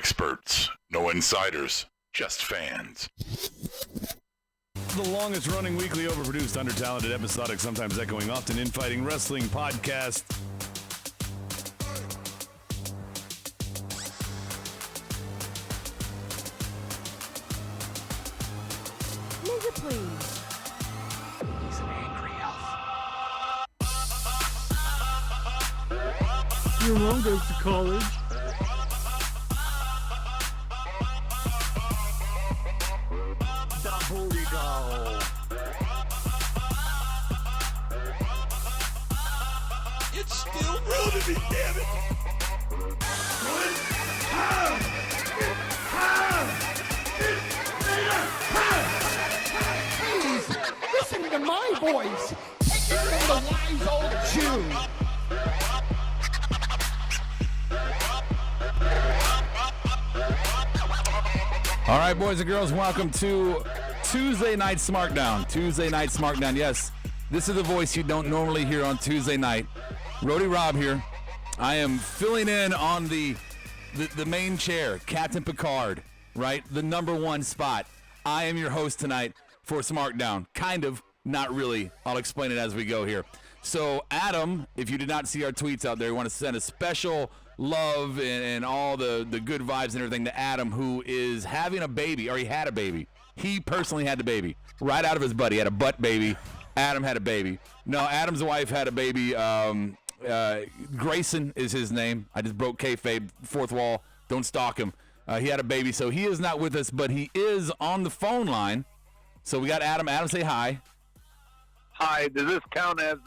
experts, no insiders, just fans. The longest-running weekly, overproduced, undertalented, episodic, sometimes echoing, often infighting wrestling podcast. Nigga, please. He's an angry elf. Your mom goes to college. The booty go. It's still real to me, damn it! Listen to my voice. Take it from the wise old Jew. All right, boys and girls, welcome to Tuesday Night SmackDown. Tuesday Night SmackDown, yes. This is the voice you don't normally hear on Tuesday night. Roadie Rob here. I am filling in on the main chair, Captain Picard, right? The number one spot. I am your host tonight for SmackDown. Kind of, not really. I'll explain it as we go here. So, Adam, if you did not see our tweets out there, we want to send a special love and all the good vibes and everything to Adam, who is having a baby, or he had a baby. He personally had the baby right out of his butt. He had a butt baby. Adam had a baby. No, Adam's wife had a baby. Grayson is his name. I just broke kayfabe, fourth wall. Don't stalk him. He had a baby, so he is not with us, but he is on the phone line. So we got Adam. Adam, say hi. Hi, does this count as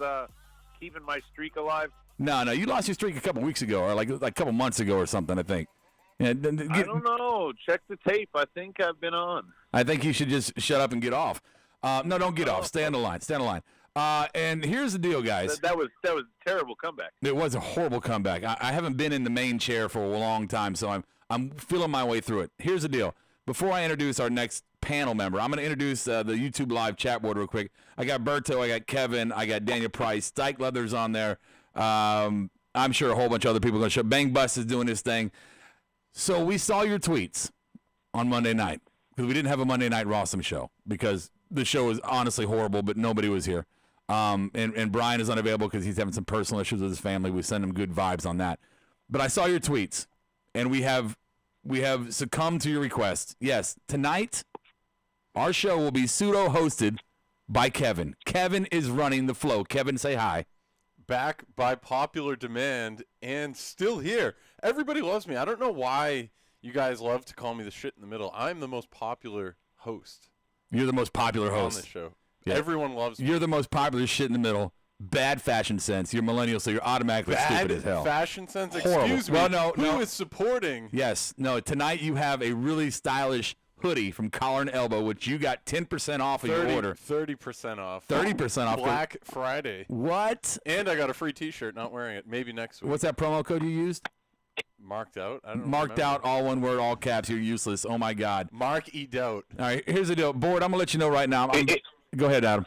keeping my streak alive? No, you lost your streak a couple weeks ago, or like a couple months ago or something, I think. Yeah, I don't know. Check the tape. I think I've been on. I think you should just shut up and get off. No, don't get off. Stay on the line. Stay on the line. And here's the deal, guys. That was a terrible comeback. It was a horrible comeback. I haven't been in the main chair for a long time, so I'm feeling my way through it. Here's the deal. Before I introduce our next panel member, I'm going to introduce the YouTube live chat board real quick. I got Berto, I got Kevin, I got Daniel Price, Dyke Leather's on there. I'm sure a whole bunch of other people are going to show. Bang Bus is doing his thing. So we saw your tweets on Monday night because we didn't have a Monday Night Rawsome show because the show was honestly horrible, but nobody was here. And Bryan is unavailable because he's having some personal issues with his family. We send him good vibes on that. But I saw your tweets, and we have succumbed to your request. Yes, tonight our show will be pseudo-hosted by Kevin. Kevin is running the flow. Kevin, say hi. Back by popular demand and still here. Everybody loves me. I don't know why you guys love to call me the shit in the middle. I'm the most popular host. You're the most popular host on this show. Yeah. Everyone loves me. You're the most popular shit in the middle. Bad fashion sense. You're millennial, so you're automatically stupid as hell. Bad fashion sense? Horrible. Excuse me. Well, Who is supporting? Yes. No, tonight you have a really stylish hoodie from Collar and Elbow, which you got 10% off of your order. 30% off. 30% off. Black Friday. What? And I got a free t-shirt, not wearing it. Maybe next week. What's that promo code you used? Marked out? I don't Marked remember. out, all one word, all caps. You're useless. Oh, my God. Mark E. Doubt. All right, here's the deal. Board, I'm going to let you know right now. Go ahead, Adam.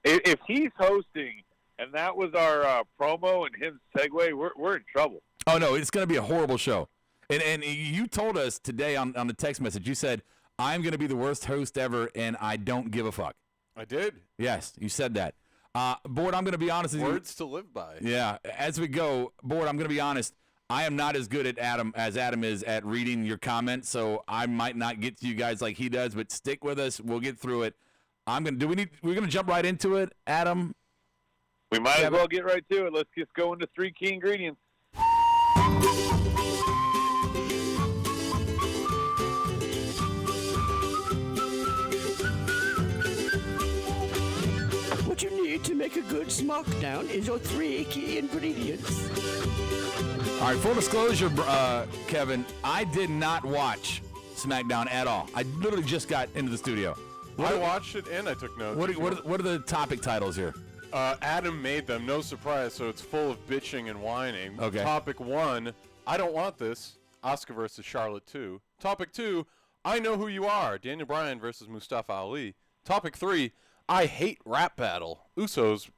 If he's hosting and that was our promo and his segue, we're in trouble. Oh, no, it's going to be a horrible show. And you told us today on the text message, you said, I'm going to be the worst host ever, and I don't give a fuck. I did. Yes, you said that. Board, I'm going to be honest with you. Words to live by. Yeah, as we go, Board, I'm going to be honest. I am not as good at Adam as Adam is at reading your comments, so I might not get to you guys like he does, but stick with us. We'll get through it. We're going to jump right into it, Adam? We might as well get right to it. Let's just go into 3 key ingredients. What you need to make a good SmackDown is your 3 key ingredients. All right, full disclosure, Kevin, I did not watch SmackDown at all. I literally just got into the studio. I watched it and I took notes. What are the topic titles here? Adam made them, no surprise, so it's full of bitching and whining. Okay. Topic 1, I don't want this. Asuka versus Charlotte 2. Topic 2, I know who you are. Daniel Bryan versus Mustafa Ali. Topic 3, I hate rap battle. Usos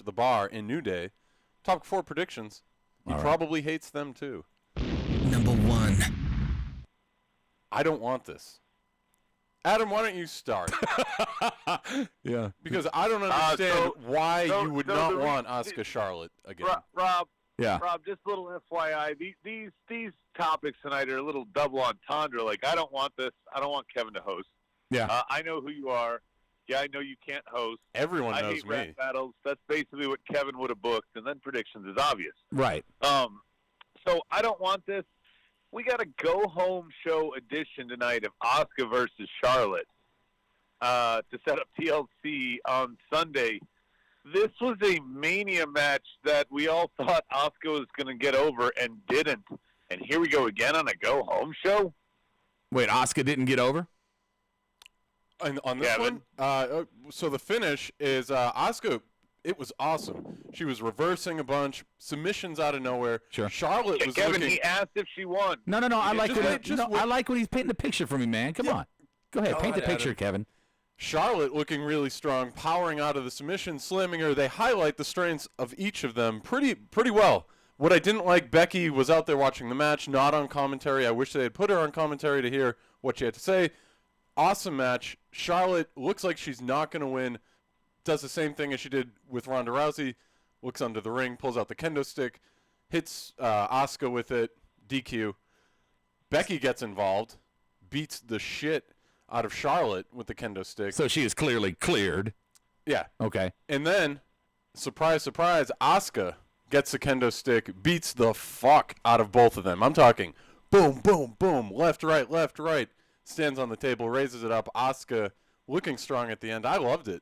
/ The Bar in New Day. Topic 4, predictions. He probably hates them too. Number 1. I don't want this. Adam, why don't you start? Yeah. Because I don't understand why you would not the want Asuka Charlotte again. Rob, Yeah. Rob, just a little FYI. These topics tonight are a little double entendre. Like, I don't want this. I don't want Kevin to host. Yeah. I know who you are. Yeah, I know you can't host. Everyone I knows hate me. rap battles. That's basically what Kevin would have booked, and then predictions is obvious. Right. So I don't want this. We got a go-home show edition tonight of Asuka versus Charlotte to set up TLC on Sunday. This was a Mania match that we all thought Asuka was going to get over and didn't. And here we go again on a go-home show? Wait, Asuka didn't get over? And on this Kevin? one, so the finish is Asuka. It was awesome. She was reversing a bunch, submissions out of nowhere. Sure. Charlotte was Kevin, looking. he asked if she won. No. I like just when wait, just wait. I like when he's painting the picture for me, man. Come on. Go ahead, paint the God, picture, Adam. Kevin. Charlotte looking really strong, powering out of the submission, slamming her. They highlight the strengths of each of them pretty well. What I didn't like, Becky was out there watching the match, not on commentary. I wish they had put her on commentary to hear what she had to say. Awesome match. Charlotte looks like she's not going to win. Does the same thing as she did with Ronda Rousey. Looks under the ring, pulls out the kendo stick, hits Asuka with it, DQ. Becky gets involved, beats the shit out of Charlotte with the kendo stick. So she is clearly cleared. Yeah. Okay. And then, surprise, surprise, Asuka gets the kendo stick, beats the fuck out of both of them. I'm talking boom, boom, boom, left, right. Stands on the table, raises it up. Asuka looking strong at the end. I loved it.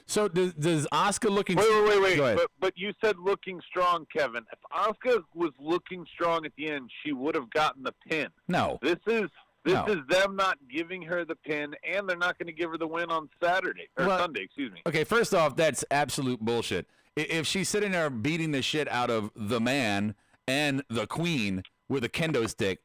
So does Asuka looking? Wait. Go ahead. But you said looking strong, Kevin. If Asuka was looking strong at the end, she would have gotten the pin. No. This is No. them not giving her the pin, and they're not going to give her the win on Saturday or Well- Sunday. Excuse me. Okay, first off, that's absolute bullshit. If she's sitting there beating the shit out of the man and the queen with a kendo stick,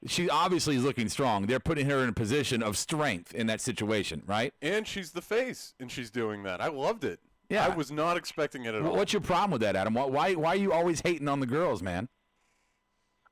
she obviously is looking strong. They're putting her in a position of strength in that situation, right? And she's the face, and she's doing that. I loved it. Yeah. I was not expecting it at all. What's your problem with that, Adam? Why are you always hating on the girls, man?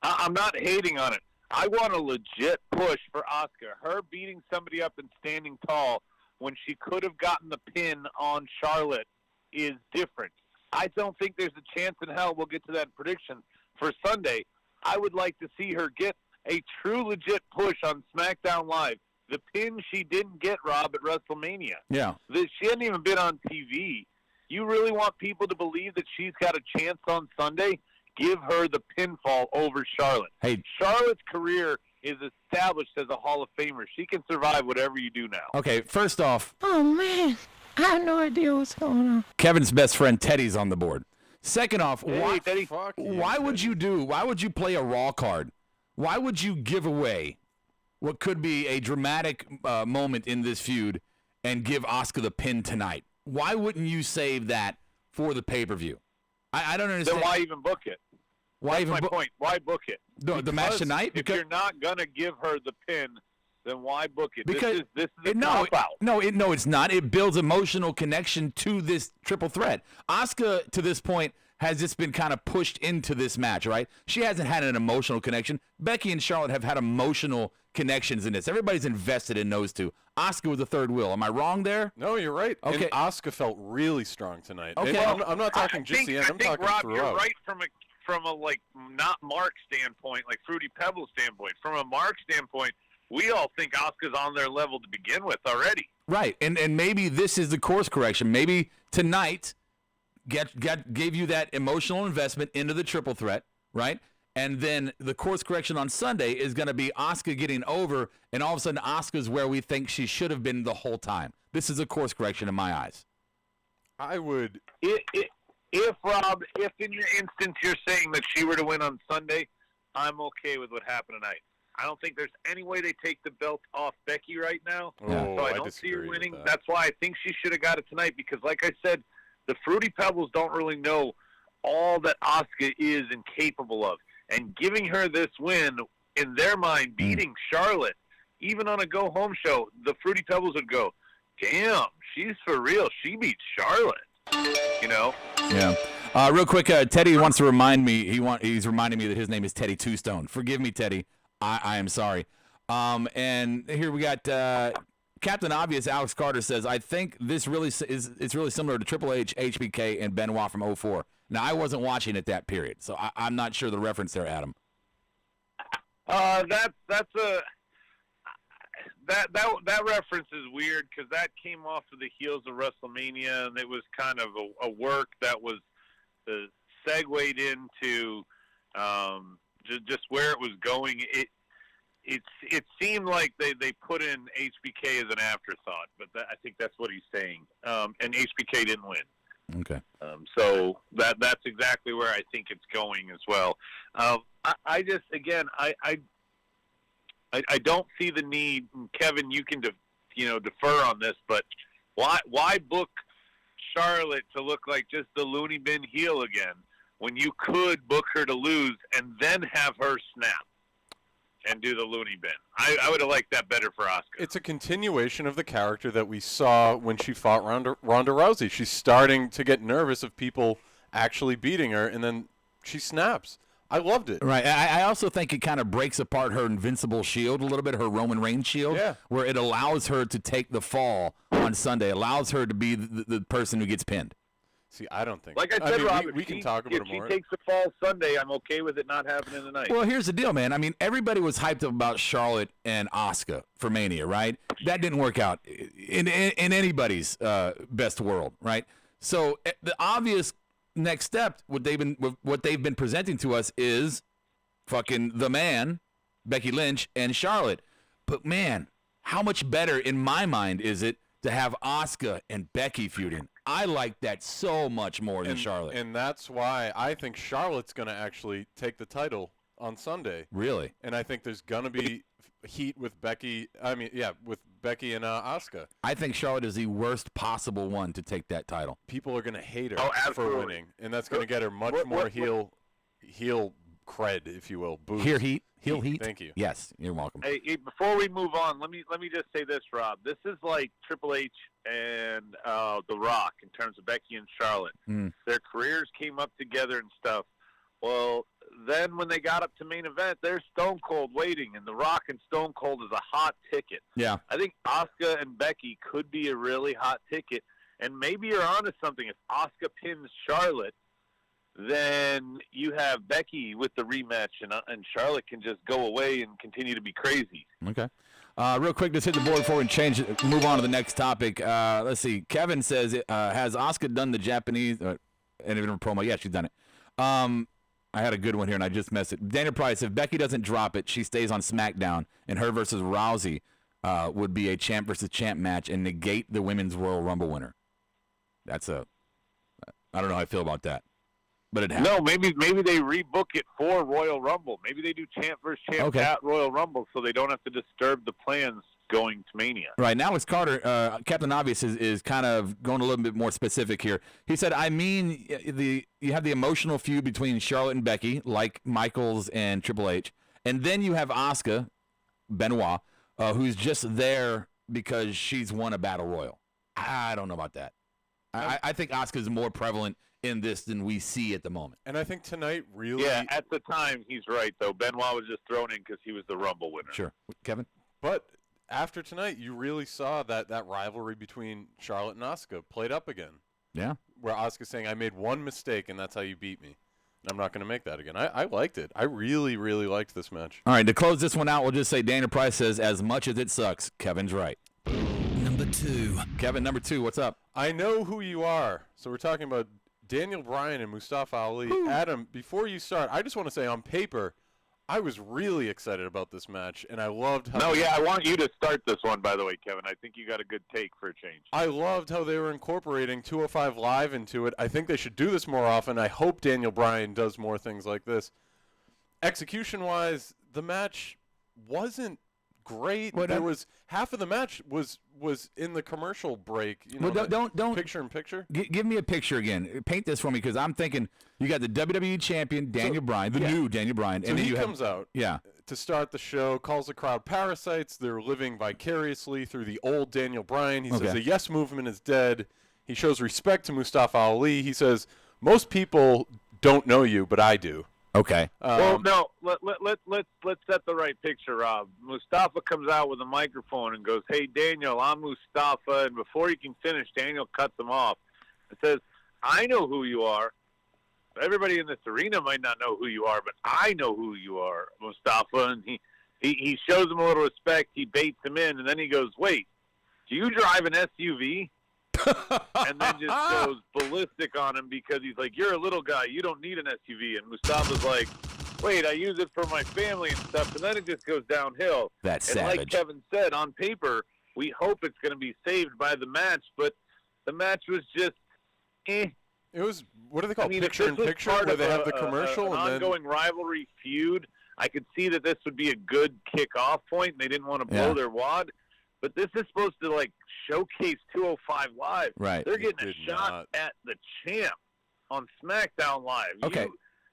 I'm not hating on it. I want a legit push for Asuka. Her beating somebody up and standing tall when she could have gotten the pin on Charlotte is different. I don't think there's a chance in hell we'll get to that in predictions for Sunday. I would like to see her get a true legit push on SmackDown Live. The pin she didn't get, Rob, at WrestleMania. Yeah. She hadn't even been on TV. You really want people to believe that she's got a chance on Sunday? Give her the pinfall over Charlotte. Hey. Charlotte's career is established as a Hall of Famer. She can survive whatever you do now. Okay, first off, Oh, man. I have no idea what's going on. Kevin's best friend Teddy's on the board. Second off, Hey, Teddy. Fuck you, why would Teddy. why would you play a Raw card? Why would you give away what could be a dramatic moment in this feud and give Asuka the pin tonight? Why wouldn't you save that for the pay-per-view? I don't understand. Then why even book it? Why That's my point. Why book it? the match tonight? If you're not going to give her the pin, then why book it? Because this is a no, cop-out. it's not. It builds emotional connection to this triple threat. Asuka, to this point, has just been kind of pushed into this match, right? She hasn't had an emotional connection. Becky and Charlotte have had emotional connections in this. Everybody's invested in those two. Asuka was the third wheel. Am I wrong there? No, you're right. Okay. And Asuka felt really strong tonight. Okay. And I'm not talking just the end. I'm I think, talking Rob, you're throughout. right from a like not Mark standpoint, like Fruity Pebbles standpoint. From a Mark standpoint, we all think Asuka's on their level to begin with already. Right, and maybe this is the course correction. Maybe tonight gave you that emotional investment into the triple threat, right? And then the course correction on Sunday is going to be Asuka getting over, and all of a sudden Asuka's where we think she should have been the whole time. This is a course correction in my eyes. I would. If Rob, if in your instance you're saying that she were to win on Sunday, I'm okay with what happened tonight. I don't think there's any way they take the belt off Becky right now. Oh, So I I don't see her disagree with winning. that. That's why I think she should have got it tonight because, like I said, the Fruity Pebbles don't really know all that Asuka is and capable of. And giving her this win, in their mind, beating Charlotte, even on a go-home show, the Fruity Pebbles would go, damn, she's for real. She beat Charlotte, you know? Yeah. Real quick, Teddy wants to remind me. He's reminding me that his name is Teddy Two Stone. Forgive me, Teddy. I am sorry. And here we got Captain Obvious. Alex Carter says, I think this really it's really similar to Triple H, HBK, and Benoit from 04. Now, I wasn't watching at that period, so I'm not sure the reference there, Adam. That reference is weird because that came off of the heels of WrestleMania, and it was kind of a work that was segued into just where it was going. It seemed like they put in HBK as an afterthought, but I think that's what he's saying. And HBK didn't win. Okay. So that's exactly where I think it's going as well. I just, again, I don't see the need. And Kevin, you can defer on this, but why book Charlotte to look like just the loony bin heel again when you could book her to lose and then have her snap and do the loony bin? I would have liked that better for Asuka. It's a continuation of the character that we saw when she fought Ronda Rousey. She's starting to get nervous of people actually beating her, and then she snaps. I loved it. Right. I also think it kind of breaks apart her invincible shield a little bit, her Roman Reigns shield, where it allows her to take the fall on Sunday, allows her to be the person who gets pinned. See, I don't think. Like I said, Robert, we can talk about it more. If she takes the fall Sunday, I'm okay with it not happening tonight. Well, here's the deal, man. I mean, everybody was hyped up about Charlotte and Asuka for Mania, right? That didn't work out in anybody's best world, right? So the obvious next step, what they've been presenting to us is fucking the man, Becky Lynch and Charlotte. But man, how much better in my mind is it to have Asuka and Becky feuding? I like that so much more than Charlotte. And that's why I think Charlotte's going to actually take the title on Sunday. Really? And I think there's going to be heat with Becky. With Becky and Asuka. I think Charlotte is the worst possible one to take that title. People are going to hate her absolutely. for winning, and that's going to get her much more heel cred, if you will. Boost. Heel heat. Thank you. Yes, you're welcome. Hey, before we move on, let me just say this, Rob. This is like Triple H and The Rock in terms of Becky and Charlotte. Their careers came up together and stuff. Well, then when they got up to main event, they're Stone Cold waiting, and The Rock and Stone Cold is a hot ticket. Yeah. I think Asuka and Becky could be a really hot ticket, and maybe you're onto something. If Asuka pins Charlotte, then you have Becky with the rematch, and Charlotte can just go away and continue to be crazy. Okay. Real quick, just hit the board before we move on to the next topic. Let's see. Kevin says, has Asuka done the Japanese and even a promo? Yeah, she's done it. I had a good one here, and I just missed it. Dana Price, if Becky doesn't drop it, she stays on SmackDown, and her versus Rousey would be a champ versus champ match and negate the Women's Royal Rumble winner. I don't know how I feel about that. But it happened. No, maybe they rebook it for Royal Rumble. Maybe they do champ versus champ at Royal Rumble, so they don't have to disturb the plans going to Mania. Right. Now, Alex Carter, Captain Obvious, is kind of going a little bit more specific here. He said, I mean, you have the emotional feud between Charlotte and Becky, like Michaels and Triple H, and then you have Asuka, Benoit, who's just there because she's won a Battle Royal. I don't know about that. I think Asuka's more prevalent in this than we see at the moment. And I think tonight really... Yeah, at the time, he's right, though. Benoit was just thrown in because he was the Rumble winner. Sure. Kevin? But after tonight, you really saw that rivalry between Charlotte and Asuka played up again. Yeah. Where Asuka's saying, I made one mistake, and that's how you beat me. And I'm not going to make that again. I liked it. I really, really liked this match. All right, to close this one out, we'll just say Dana Price says, as much as it sucks, Kevin's right. Number 2. Kevin, number 2, what's up? I know who you are. So we're talking about Daniel Bryan and Mustafa Ali. Ooh. Adam, before you start, I just want to say on paper, I was really excited about this match, and I loved how... I want you to start this one, by the way, Kevin. I think you got a good take for a change. I loved how they were incorporating 205 Live into it. I think they should do this more often. I hope Daniel Bryan does more things like this. Execution-wise, the match wasn't great. There was half of the match was in the commercial break. You know, don't picture in picture. Give me a picture again. Paint this for me because I'm thinking you got the WWE champion Daniel Bryan, the new Daniel Bryan, so and then he comes out. Yeah. To start the show, calls the crowd parasites. They're living vicariously through the old Daniel Bryan. He says the Yes Movement is dead. He shows respect to Mustafa Ali. He says most people don't know you, but I do. Okay. Well, no. Let's set the right picture, Rob. Mustafa comes out with a microphone and goes, "Hey, Daniel, I'm Mustafa." And before he can finish, Daniel cuts him off and says, "I know who you are. Everybody in this arena might not know who you are, but I know who you are, Mustafa." And he shows him a little respect. He baits him in, and then he goes, "Wait, do you drive an SUV?" And then just goes ballistic on him because he's like, "You're a little guy. You don't need an SUV." And Mustafa's like, "Wait, I use it for my family and stuff." And then it just goes downhill. That's and savage. like Kevin said, on paper, we hope it's going to be saved by the match, but the match was just, It was, what do they call it? if Picture in this was picture, part where of they have the an commercial and then ongoing rivalry feud, I could see that this would be a good kick-off point, and they didn't want to blow their wad. But this is supposed to, like, showcase 205 Live. Right. They're getting a did shot not. at the champ on SmackDown Live. Okay.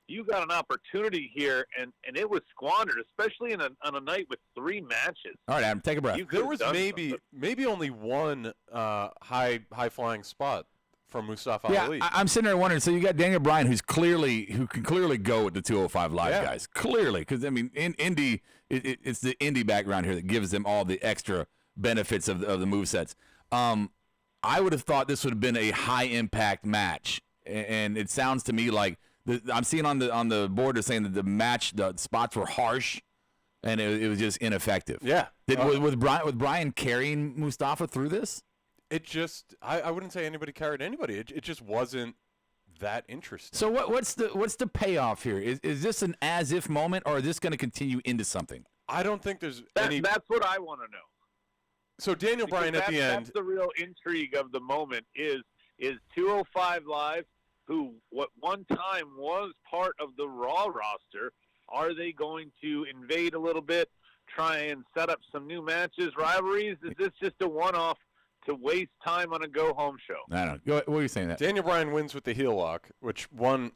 You got an opportunity here, and it was squandered, especially on a night with 3 matches. All right, Adam, take a breath. You could there have was done maybe something. only one high flying spot from Mustafa Yeah, Ali. I'm sitting there wondering. So you got Daniel Bryan, who can clearly go with the 205 Live Yeah. guys, clearly, because I mean, in indie, it's the indie background here that gives them all the extra benefits of the movesets. I would have thought this would have been a high impact match, and it sounds to me like I'm seeing on the board they're saying that the spots were harsh, and it was just ineffective. Yeah. With Bryan carrying Mustafa through this? It just, I wouldn't say anybody carried anybody. It just wasn't that interesting. So what's the payoff here? Is this an as if moment, or is this going to continue into something? I don't think there's any. That's what I want to know. So Daniel Because Bryan at the end. That's the real intrigue of the moment is 205 Live, who what one time was part of the Raw roster, are they going to invade a little bit, try and set up some new matches, rivalries? Is this just a one-off to waste time on a go-home show? I don't know. What were you saying that? Daniel Bryan wins with the heel lock, which one,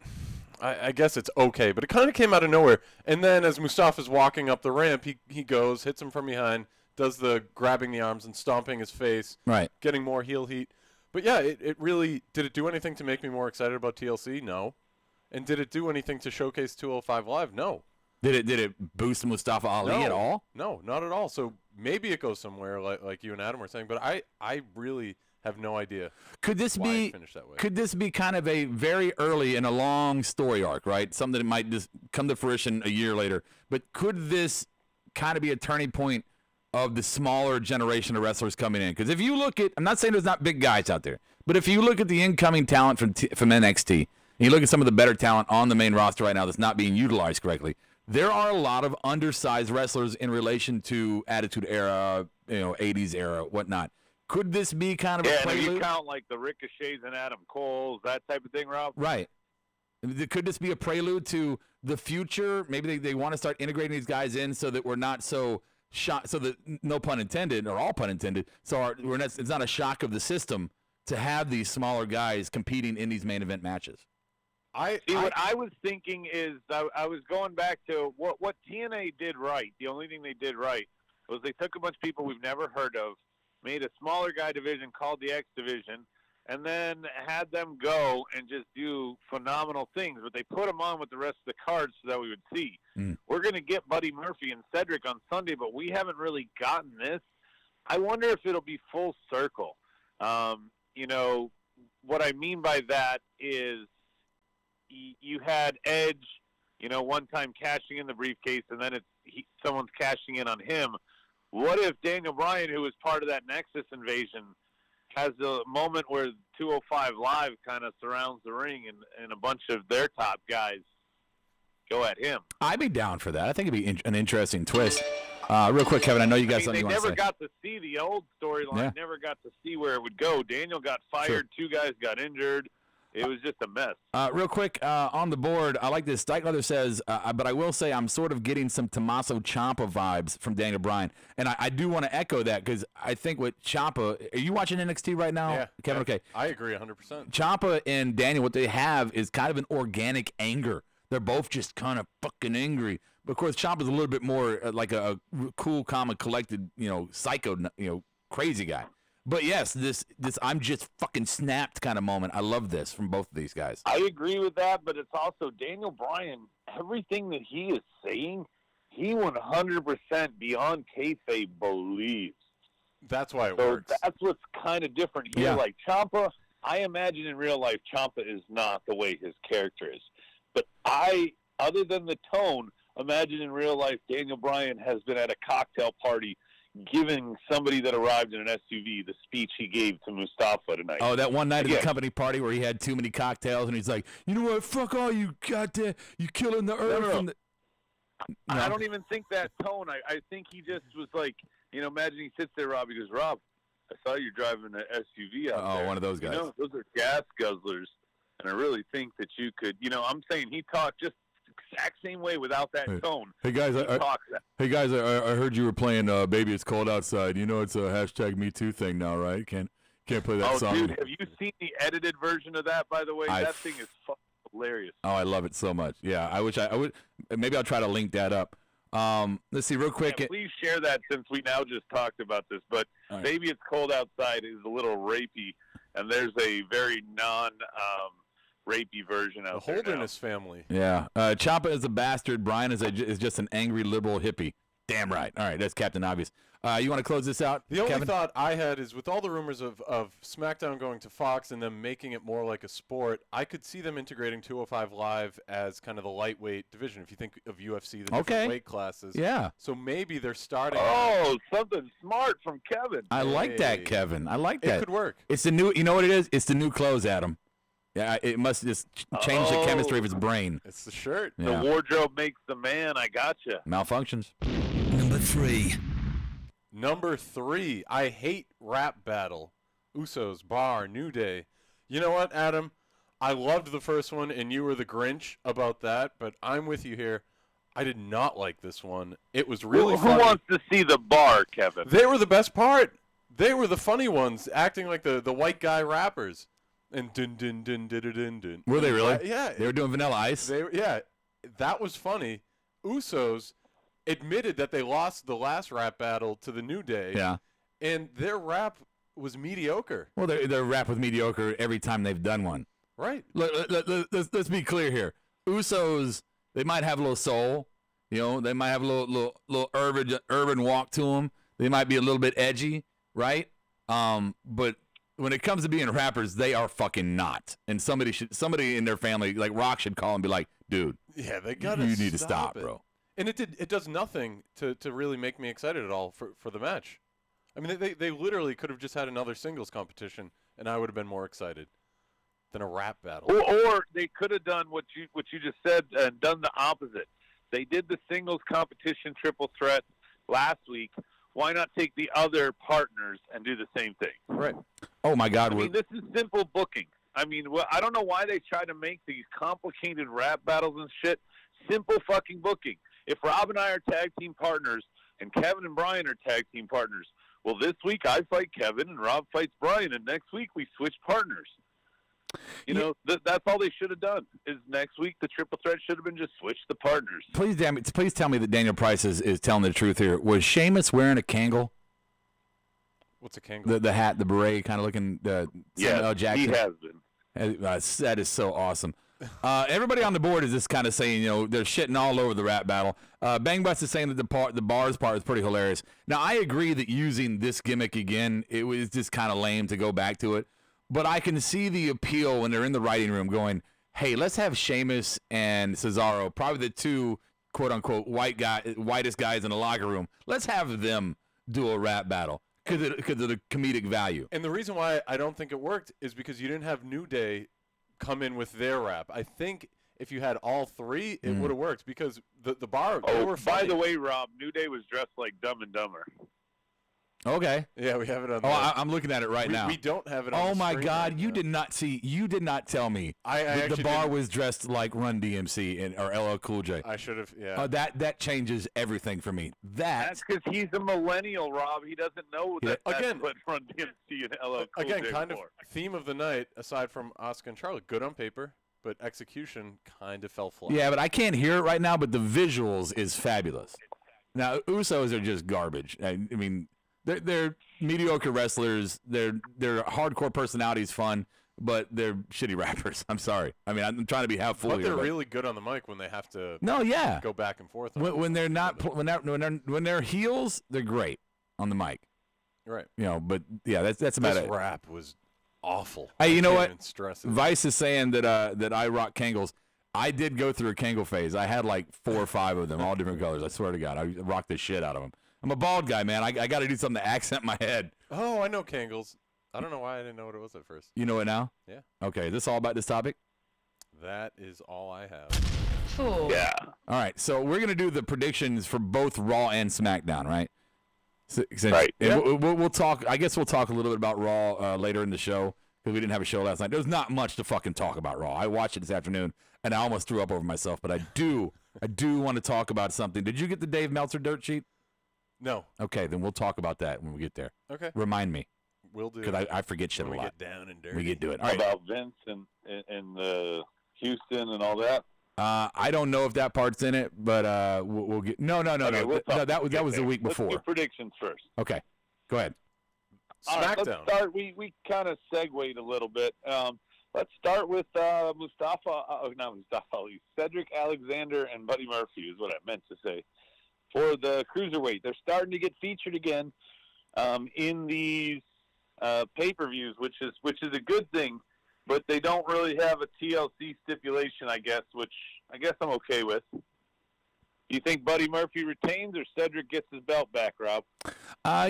I guess it's okay, but it kind of came out of nowhere. And then as Mustafa's walking up the ramp, he goes, hits him from behind, does the grabbing the arms and stomping his face, Right. getting more heel heat. But yeah, it really, did it do anything to make me more excited about TLC? No. And did it do anything to showcase 205 Live? No. Did it boost Mustafa Ali at all? No, not at all. So maybe it goes somewhere like you and Adam were saying, but I really have no idea Could this why be it finished that way. could this be kind of a very early in a long story arc, right? Something that might just come to fruition a year later. But could this kind of be a turning point of the smaller generation of wrestlers coming in? Because if you look at, I'm not saying there's not big guys out there, but if you look at the incoming talent from NXT, and you look at some of the better talent on the main roster right now that's not being utilized correctly, there are a lot of undersized wrestlers in relation to Attitude Era, 80s era, whatnot. Could this be kind of a Yeah, and prelude? if you count like the Ricochets and Adam Coles, that type of thing, Rob? Right. Could this be a prelude to the future? Maybe they want to start integrating these guys in so that we're not so shocked, so that, no pun intended, or all pun intended, so it's not a shock of the system to have these smaller guys competing in these main event matches. What I was thinking is I was going back to what TNA did right. The only thing they did right was they took a bunch of people we've never heard of, made a smaller guy division called the X Division, and then had them go and just do phenomenal things. But they put them on with the rest of the cards so that we would see. We're going to get Buddy Murphy and Cedric on Sunday, but we haven't really gotten this. I wonder if it'll be full circle. What I mean by that is you had Edge, one time cashing in the briefcase, and then someone's cashing in on him. What if Daniel Bryan, who was part of that Nexus invasion, has a moment where 205 Live kind of surrounds the ring and a bunch of their top guys go at him? I'd be down for that. I think it'd be an interesting twist. Real quick, Kevin, I know you got something you want to say. They never got to see the old storyline, Yeah. never got to see where it would go. Daniel got fired, Sure. 2 guys got injured. It was just a mess. Real quick, on the board, I like this. Dyke says, but I will say I'm sort of getting some Tommaso Ciampa vibes from Daniel Bryan. And I do want to echo that because I think with Ciampa, are you watching NXT right now, Yeah, Kevin? yeah, Okay. I agree 100%. Ciampa and Daniel, what they have is kind of an organic anger. They're both just kind of fucking angry. But, of course, Ciampa's a little bit more like a cool, calm, and collected, psycho, crazy guy. But yes, this I'm just fucking snapped kind of moment. I love this from both of these guys. I agree with that, but it's also Daniel Bryan. Everything that he is saying, he 100% beyond kayfabe believes. That's why it So works. that's what's kind of different here. Yeah. Like Ciampa, I imagine in real life, Ciampa is not the way his character is. But other than the tone, imagine in real life, Daniel Bryan has been at a cocktail party giving somebody that arrived in an SUV the speech he gave to Mustafa tonight. Oh, that one night at the Again. company party where he had too many cocktails and he's like, you know what? Fuck all you goddamn, you killing the earth. no. And the... I don't even think that tone. I think he just was like, imagine he sits there, Rob. He goes, Rob, I saw you driving an SUV out there. Oh, one of those guys. Those are gas guzzlers. And I really think that you could, I'm saying he talked just the exact same way without that tone. Hey guys, He talks that. I heard you were playing "Baby It's Cold Outside." You know it's a hashtag Me Too thing now, right? Can't play that song. Dude, have you seen the edited version of that? By the way, I that thing is fucking hilarious. Oh, I love it so much. Yeah, I wish I would. Maybe I'll try to link that up. Let's see real quick. Yeah, please share that since we now just talked about this. But All right. Baby It's Cold Outside is a little rapey, and there's a very non-rapey version The out there now. Holderness family. Yeah, Ciampa is a bastard. Bryan is just an angry liberal hippie. Damn right. All right, that's Captain Obvious. You want to close this out? The only Kevin? thought I had is with all the rumors of SmackDown going to Fox and them making it more like a sport, I could see them integrating 205 Live as kind of the lightweight division. If you think of UFC, the different Okay. weight classes. Yeah, So maybe they're starting. Oh, something smart from Kevin. I like that, Hey. Kevin. I like It that. could work. It's the new. You know what it is? It's the new clothes, Adam. Yeah, it must just change the chemistry of his brain. It's the shirt. Yeah. The wardrobe makes the man. I gotcha. Malfunctions. Number 3. Number 3, I hate rap battle. Usos, Bar, New Day. You know what, Adam? I loved the first one, and you were the Grinch about that, but I'm with you here. I did not like this one. It was really Who funny. wants to see the bar, Kevin? They were the best part. They were the funny ones, acting like the white guy rappers. And dun dun dun dun dun dun dun. Were they really? Yeah. They were doing Vanilla Ice. That was funny. Usos admitted that they lost the last rap battle to the New Day. Yeah. And their rap was mediocre. Well, they're rap with mediocre every time they've done one. Right. Let's be clear here. Usos, they might have a little soul. They might have a little urban walk to them. They might be a little bit edgy, right? But when it comes to being rappers, they are fucking not. And somebody in their family, like Rock, should call and be like, dude, Yeah, they gotta. you need to stop, it. bro. And it does nothing to really make me excited at all for the match. I mean, they literally could have just had another singles competition, and I would have been more excited than a rap battle. Or they could have done what you just said and done the opposite. They did the singles competition triple threat last week. Why not take the other partners and do the same thing? Right. Oh, my God. I mean, this is simple booking. I mean, I don't know why they try to make these complicated rap battles and shit. Simple fucking booking. If Rob and I are tag team partners and Kevin and Bryan are tag team partners, well, this week I fight Kevin and Rob fights Bryan, and next week we switch partners. That's all they should have done. Is next week the triple threat should have been just switch the partners. Please tell me that Daniel Price is telling the truth here. Was Sheamus wearing a Kangol? What's a Kangol? The hat, the beret, kind of looking Samuel L. Jackson? He has been. That is so awesome. Everybody on the board is just kind of saying, they're shitting all over the rap battle. Bang Bus is saying that the bars part is pretty hilarious. Now, I agree that using this gimmick again, it was just kind of lame to go back to it. But I can see the appeal when they're in the writing room going, hey, let's have Sheamus and Cesaro, probably the two, quote-unquote, whitest guys in the locker room. Let's have them do a rap battle because of the comedic value. And the reason why I don't think it worked is because you didn't have New Day come in with their rap. I think if you had all three, it would have worked because the bar, they were funny. By the way, Rob, New Day was dressed like Dumb and Dumber. Okay. Yeah, we have it on I'm looking at it right now. We don't have it on Oh the my screen God! right You now. did not tell me I that the actually bar didn't. was dressed like Run DMC or LL Cool J. I should have, yeah. That changes everything for me. That's because he's a millennial, Rob. He doesn't know Yeah. that's Again- what Run DMC and LL Cool Again, J kind of for. theme of the night, aside from Asuka and Charlotte, good on paper, but execution kind of fell flat. Yeah, but I can't hear it right now. But the visuals is fabulous. Now Usos are just garbage. I mean, they're mediocre wrestlers. They're hardcore personalities, fun, but they're shitty rappers. I'm sorry. I mean, I'm trying to be helpful But here. they're really good on the mic when they have to No, yeah. go back and forth. When they're not when they're heels, they're great on the mic. Right. You know, but yeah, that's about This it. rap was awful. Hey, you know I what? can't even stress it. Vice is saying that I rock Kangles. I did go through a Kangle phase. I had like 4 or 5 of them, all different colors. I swear to God, I rocked the shit out of them. I'm a bald guy, man. I got to do something to accent my head. Oh, I know Kangles. I don't know why I didn't know what it was at first. You know it now? Yeah. Okay, is this all about this topic? That is all I have. Yeah. All right, so we're gonna do the predictions for both Raw and SmackDown, right? Right. And we'll talk. I guess we'll talk a little bit about Raw later in the show because we didn't have a show last night. There's not much to fucking talk about Raw. I watched it this afternoon and I almost threw up over myself. But I do want to talk about something. Did you get the Dave Meltzer dirt sheet? No. Okay, then we'll talk about that when we get there. Okay. Remind me We'll do. because I forget shit when a we lot. get down and dirty. We get to it. All right. About Vince and Houston and all that. I don't know if that part's in it, but we'll get. No. Okay, we'll talk. That was the week Let's do before. predictions first. Okay, go ahead. All right, SmackDown. let's start. We kind of segued a little bit. Let's start with Mustafa. Not Mustafa Ali. Cedric Alexander and Buddy Murphy is what I meant to say. For the cruiserweight, they're starting to get featured again in these pay-per-views, which is a good thing. But they don't really have a TLC stipulation, I guess, which I guess I'm okay with. You think Buddy Murphy retains or Cedric gets his belt back, Rob?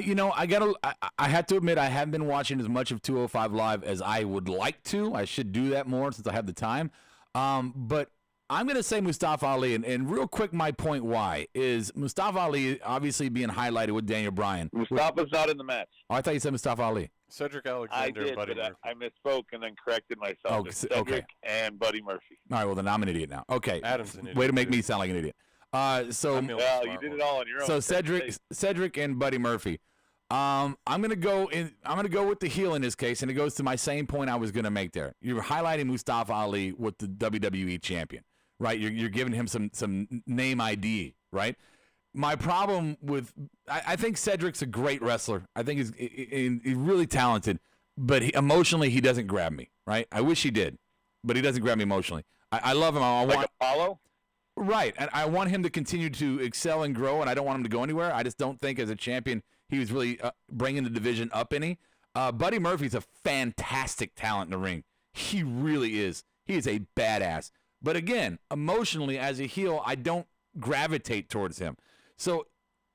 You know, I have to admit I haven't been watching as much of 205 Live as I would like to. I should do that more since I have the time. But I'm going to say Mustafa Ali, and real quick, my point why is Mustafa Ali obviously being highlighted with Daniel Bryan. Mustafa's not in the match. Oh, I thought you said Mustafa Ali. Cedric I Alexander did, and Buddy but Murphy. I misspoke and then corrected myself. Oh, It's okay. Cedric and Buddy Murphy. All right, well, then I'm an idiot now. Okay. Adam's an idiot. Way to make too. me sound like an idiot. So I'm the only Well, smart you did one. it all on your own. So Cedric and Buddy Murphy. I'm gonna go with the heel in this case, and it goes to my same point I was gonna make there. You're highlighting Mustafa Ali with the WWE champion, right? You're giving him some name ID, right? My problem with I think Cedric's a great wrestler. I think he's really talented, but emotionally he doesn't grab me, right? I wish he did, but he doesn't grab me emotionally. I love him. I like want Apollo? Right, and I want him to continue to excel and grow, and I don't want him to go anywhere. I just don't think as a champion he was really bringing the division up any. Buddy Murphy's a fantastic talent in the ring. He really is. He is a badass. But again, emotionally, as a heel, I don't gravitate towards him. So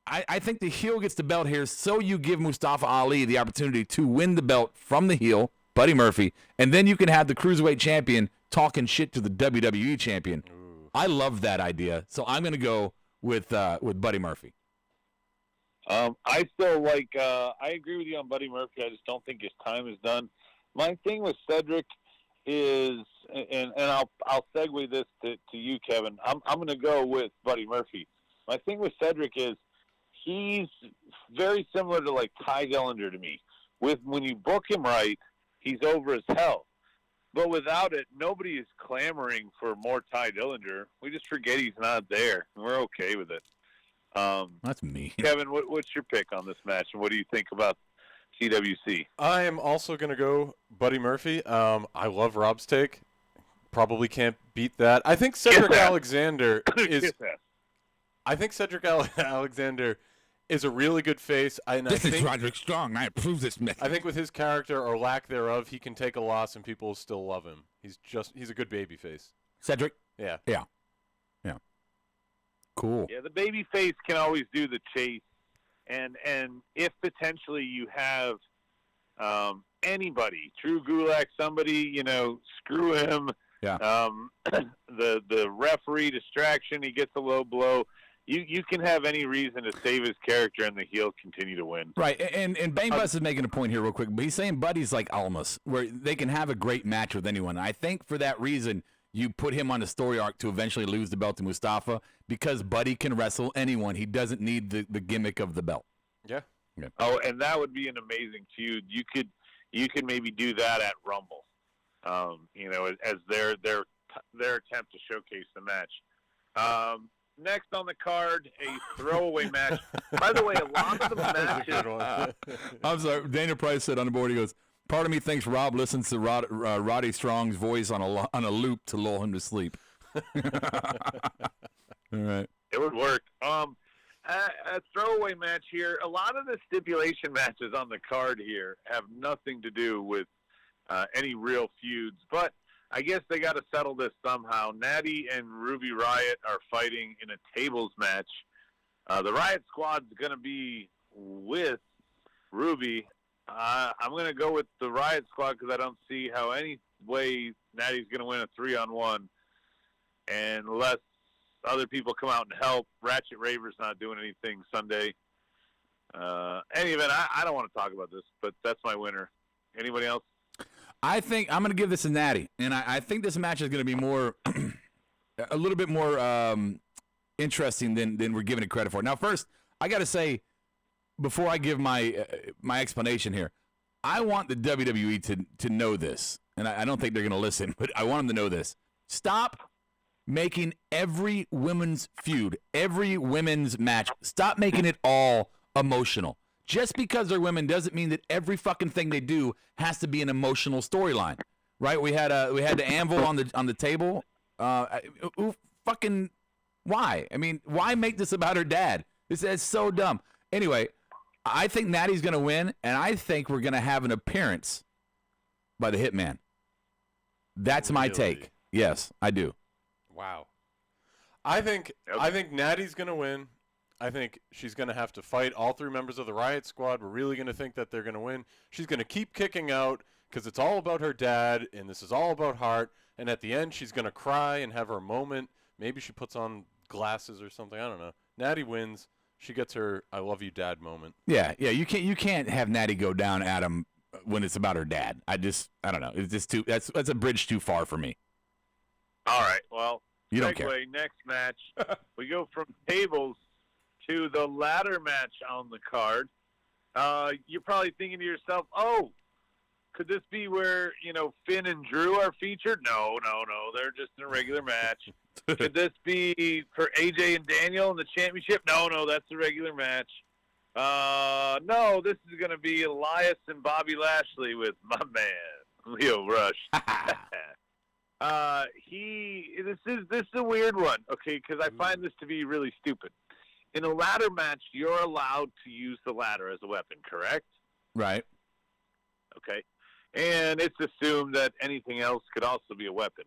I think the heel gets the belt here, so you give Mustafa Ali the opportunity to win the belt from the heel, Buddy Murphy, and then you can have the Cruiserweight champion talking shit to the WWE champion. I love that idea, so I'm going to go with Buddy Murphy. I still like. I agree with you on Buddy Murphy. I just don't think his time is done. My thing with Cedric is, and I'll segue this to you, Kevin. I'm going to go with Buddy Murphy. My thing with Cedric is he's very similar to like Ty Dillinger to me. When you book him right, he's over as hell. But without it, nobody is clamoring for more Ty Dillinger. We just forget he's not there, and we're okay with it. That's me. Kevin, what's your pick on this match, and what do you think about CWC? I am also going to go Buddy Murphy. I love Rob's take. Probably can't beat that. I think Cedric Alexander is. I think Cedric Alexander is a really good face. This is Roderick Strong. And I approve this message. I think with his character or lack thereof, he can take a loss and people will still love him. He's a good baby face. Cedric? Yeah. Yeah. Cool. Yeah, the baby face can always do the chase, and if potentially you have anybody, Drew Gulak, somebody, screw him. Yeah. The referee distraction, he gets a low blow. You can have any reason to save his character, and the heel continue to win. Right, and Bang Bus is making a point here real quick, but he's saying Buddy's like Almas, where they can have a great match with anyone. I think for that reason, you put him on a story arc to eventually lose the belt to Mustafa, because Buddy can wrestle anyone. He doesn't need the gimmick of the belt. Yeah. Oh, and that would be an amazing feud. You could maybe do that at Rumble, as their attempt to showcase the match. next on the card, a throwaway match. By the way, a lot of the matches. Good one. I'm sorry. Daniel Price said on the board, he goes, part of me thinks Rob listens to Roddy Strong's voice on a loop to lull him to sleep. All right. It would work. A throwaway match here. A lot of the stipulation matches on the card here have nothing to do with any real feuds, but I guess they got to settle this somehow. Natty and Ruby Riott are fighting in a tables match. The Riott Squad's going to be with Ruby. I'm going to go with the Riott Squad because I don't see how any way Natty's going to win a 3-on-1 unless other people come out and help. Ratchet Raver's not doing anything Sunday. Any event, I don't want to talk about this, but that's my winner. Anybody else? I think I'm going to give this a Natty, and I think this match is going to be more, a little bit more interesting than we're giving it credit for. Now, first, I got to say, before I give my explanation here, I want the WWE to know this, and I don't think they're going to listen, but I want them to know this. Stop making every women's feud, every women's match, stop making it all emotional. Just because they're women doesn't mean that every fucking thing they do has to be an emotional storyline, right? We had the anvil on the table. Fucking why? I mean, why make this about her dad? This is so dumb. Anyway, I think Natty's gonna win, and I think we're gonna have an appearance by the Hitman. That's my take. Yes, I do. Wow. I think Natty's going to win. I think she's going to have to fight all three members of the Riott Squad. We're really going to think that they're going to win. She's going to keep kicking out because it's all about her dad, and this is all about heart. And at the end, she's going to cry and have her moment. Maybe she puts on glasses or something. I don't know. Natty wins. She gets her "I love you, Dad" moment. Yeah. You can't have Natty go down at him when it's about her dad. I don't know. It's just that's a bridge too far for me. All right, well, you don't care. Next match, we go from tables to the ladder match on the card. You're probably thinking to yourself, oh, could this be where, Finn and Drew are featured? No, they're just in a regular match. Could this be for AJ and Daniel in the championship? No, that's a regular match. No, this is going to be Elias and Bobby Lashley with my man, Leo Rush. This is a weird one, okay, because I find this to be really stupid. In a ladder match, you're allowed to use the ladder as a weapon, correct? Right. Okay. And it's assumed that anything else could also be a weapon.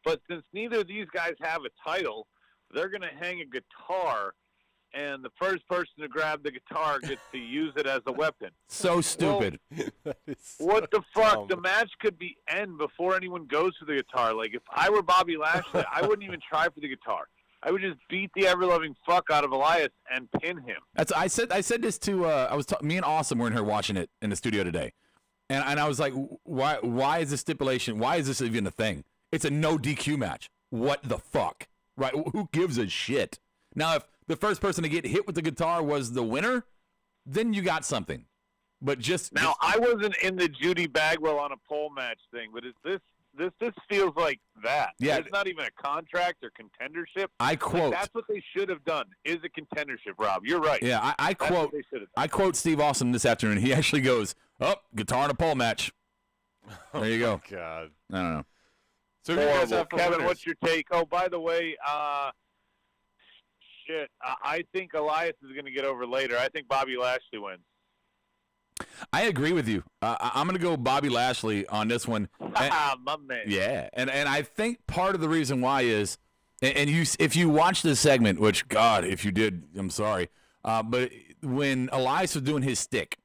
But since neither of these guys have a title, they're going to hang a guitar, and the first person to grab the guitar gets to use it as a weapon. So stupid. Well, what the fuck? The match could end before anyone goes to the guitar. Like, if I were Bobby Lashley, I wouldn't even try for the guitar. I would just beat the ever-loving fuck out of Elias and pin him. I said this to me and Awesome were in here watching it in the studio today, and I was like, why is this stipulation? Why is this even a thing? It's a no DQ match. What the fuck? Right? Who gives a shit? Now, if the first person to get hit with the guitar was the winner, then you got something. But I wasn't in the Judy Bagwell on a pole match thing, but this feels like that. Yeah. There's not even a contract or contendership. I quote. Like, that's what they should have done, is a contendership, Rob. You're right. Yeah, I quote Steve Austin this afternoon. He actually goes, guitar and a pole match. There you go. Oh, God. I don't know. So who do you guys have for Kevin, winners? what's your take? Oh, by the way, I think Elias is going to get over later. I think Bobby Lashley wins. I agree with you. I'm going to go Bobby Lashley on this one. My man. Yeah, and I think part of the reason why is, and if you watch this segment, which, God, if you did, I'm sorry, but when Elias was doing his stick,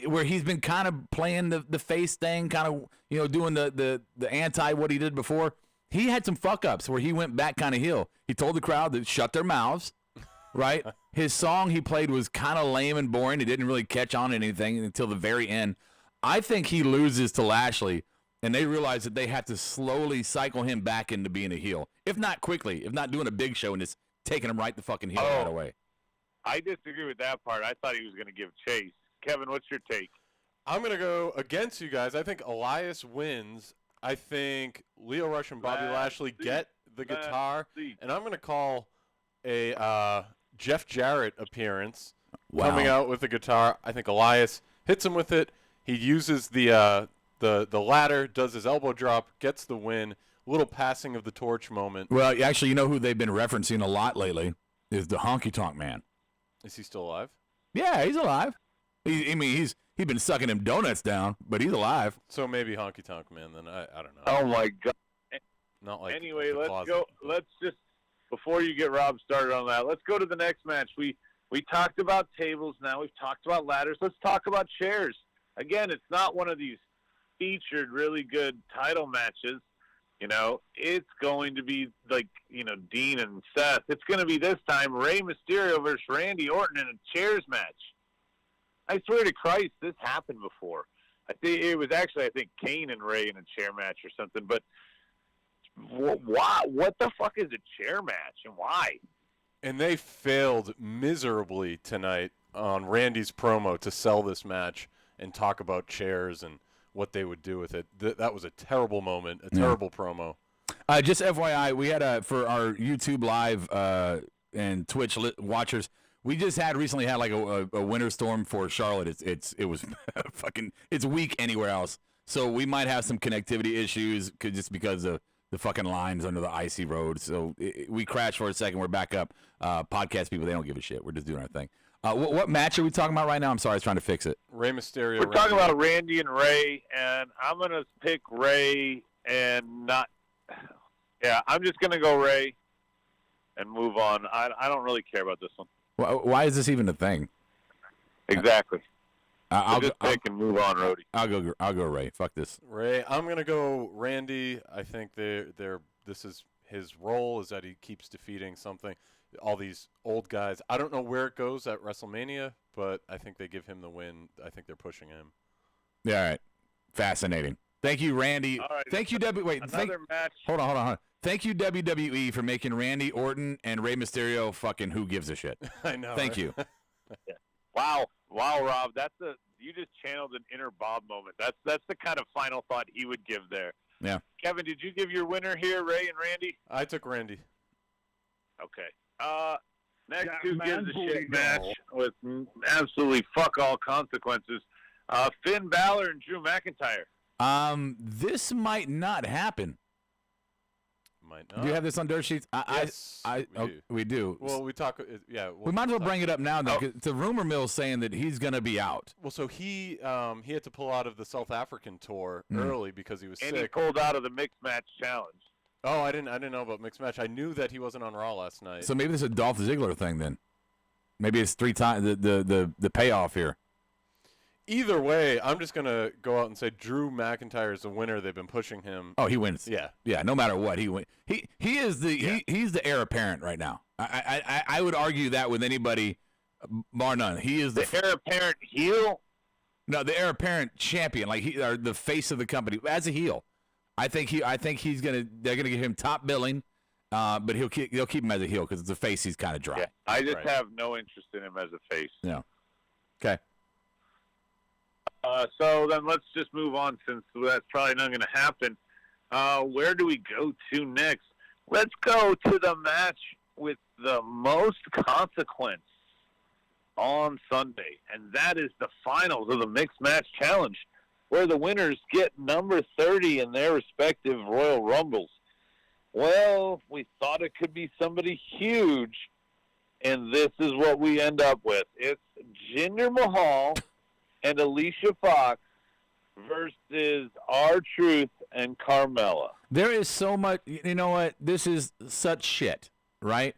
where he's been kind of playing the face thing, kind of, doing the anti what he did before, he had some fuck-ups where he went back kind of heel. He told the crowd to shut their mouths, right? His song he played was kind of lame and boring. It didn't really catch on anything until the very end. I think he loses to Lashley, and they realize that they have to slowly cycle him back into being a heel. If not quickly, if not doing a big show and just taking him right the fucking heel right away. I disagree with that part. I thought he was going to give chase. Kevin, what's your take? I'm going to go against you guys. I think Elias wins. I think Leo Rush and Bobby Lashley get the guitar. And I'm going to call a Jeff Jarrett appearance. Wow. Coming out with the guitar. I think Elias hits him with it. He uses the ladder, does his elbow drop, gets the win. Little passing of the torch moment. Well, actually, you know who they've been referencing a lot lately is the Honky Tonk Man. Is he still alive? Yeah, he's alive. He's been sucking him donuts down, but he's alive. So maybe Honky Tonk Man. Then I don't know. Oh my God. Not like Anyway, the let's closet, go. but- Let's just before you get Rob started on that, let's go to the next match. We talked about tables. Now we've talked about ladders. Let's talk about chairs. Again, it's not one of these featured really good title matches. You know, it's going to be like, Dean and Seth. It's going to be this time Rey Mysterio versus Randy Orton in a chairs match. I swear to Christ, this happened before. I think Kane and Rey in a chair match or something. But why? What the fuck is a chair match and why? And they failed miserably tonight on Randy's promo to sell this match and talk about chairs and what they would do with it. That was a terrible moment, a terrible promo. Just FYI, we had for our YouTube live and Twitch watchers, we just recently had like a winter storm for Charlotte. It was fucking, it's weak anywhere else. So we might have some connectivity issues just because of the fucking lines under the icy road. So we crashed for a second. We're back up. Podcast people, they don't give a shit. We're just doing our thing. What match are we talking about right now? I'm sorry, I was trying to fix it. Rey Mysterio. We're talking about Randy and Rey, and I'm going to pick Rey and not – yeah, I'm just going to go Rey and move on. I don't really care about this one. Why is this even a thing? Exactly. I'll just pick and move on, Roadie. I'll go Rey. Fuck this. Rey. I'm going to go Randy. I think this is his role is that he keeps defeating something. All these old guys. I don't know where it goes at WrestleMania, but I think they give him the win. I think they're pushing him. Yeah, all right. Fascinating. Thank you, Randy. All right. Thank you, Another match. Hold on. Thank you, WWE, for making Randy Orton and Rey Mysterio fucking who gives a shit. I know. Thank you. Wow, Rob. You just channeled an inner Bob moment. That's the kind of final thought he would give there. Yeah. Kevin, did you give your winner here, Rey and Randy? I took Randy. Okay. Next who gives a shit match with absolutely fuck all consequences. Finn Balor and Drew McIntyre. This might not happen. Might not. Do you have this on dirt sheets? Yes, we do. Well, we talk. Yeah. We might as well bring it up now, though. 'Cause the rumor mill saying that he's gonna be out. Well, so he had to pull out of the South African tour early because he was And sick. he pulled out of the mixed match challenge. Oh, I didn't know about mixed match. I knew that he wasn't on Raw last night. So maybe this is a Dolph Ziggler thing then. Maybe it's 3 times the payoff here. Either way, I'm just gonna go out and say Drew McIntyre is the winner. They've been pushing him. Oh, he wins. Yeah. No matter what, he wins. He is he's the heir apparent right now. I would argue that with anybody, bar none. He is The heir apparent heel. No, the heir apparent champion, like or the face of the company as a heel. I think they're gonna give him top billing, but they'll keep him as a heel because it's a face. He's kind of dry. Yeah, I just have no interest in him as a face. Yeah. Okay. So then let's just move on since that's probably not going to happen. Where do we go to next? Let's go to the match with the most consequence on Sunday, and that is the finals of the Mixed Match Challenge, where the winners get number 30 in their respective Royal Rumbles. Well, we thought it could be somebody huge, and this is what we end up with. It's Jinder Mahal and Alicia Fox versus R-Truth and Carmella. There is so much. You know what? This is such shit, right?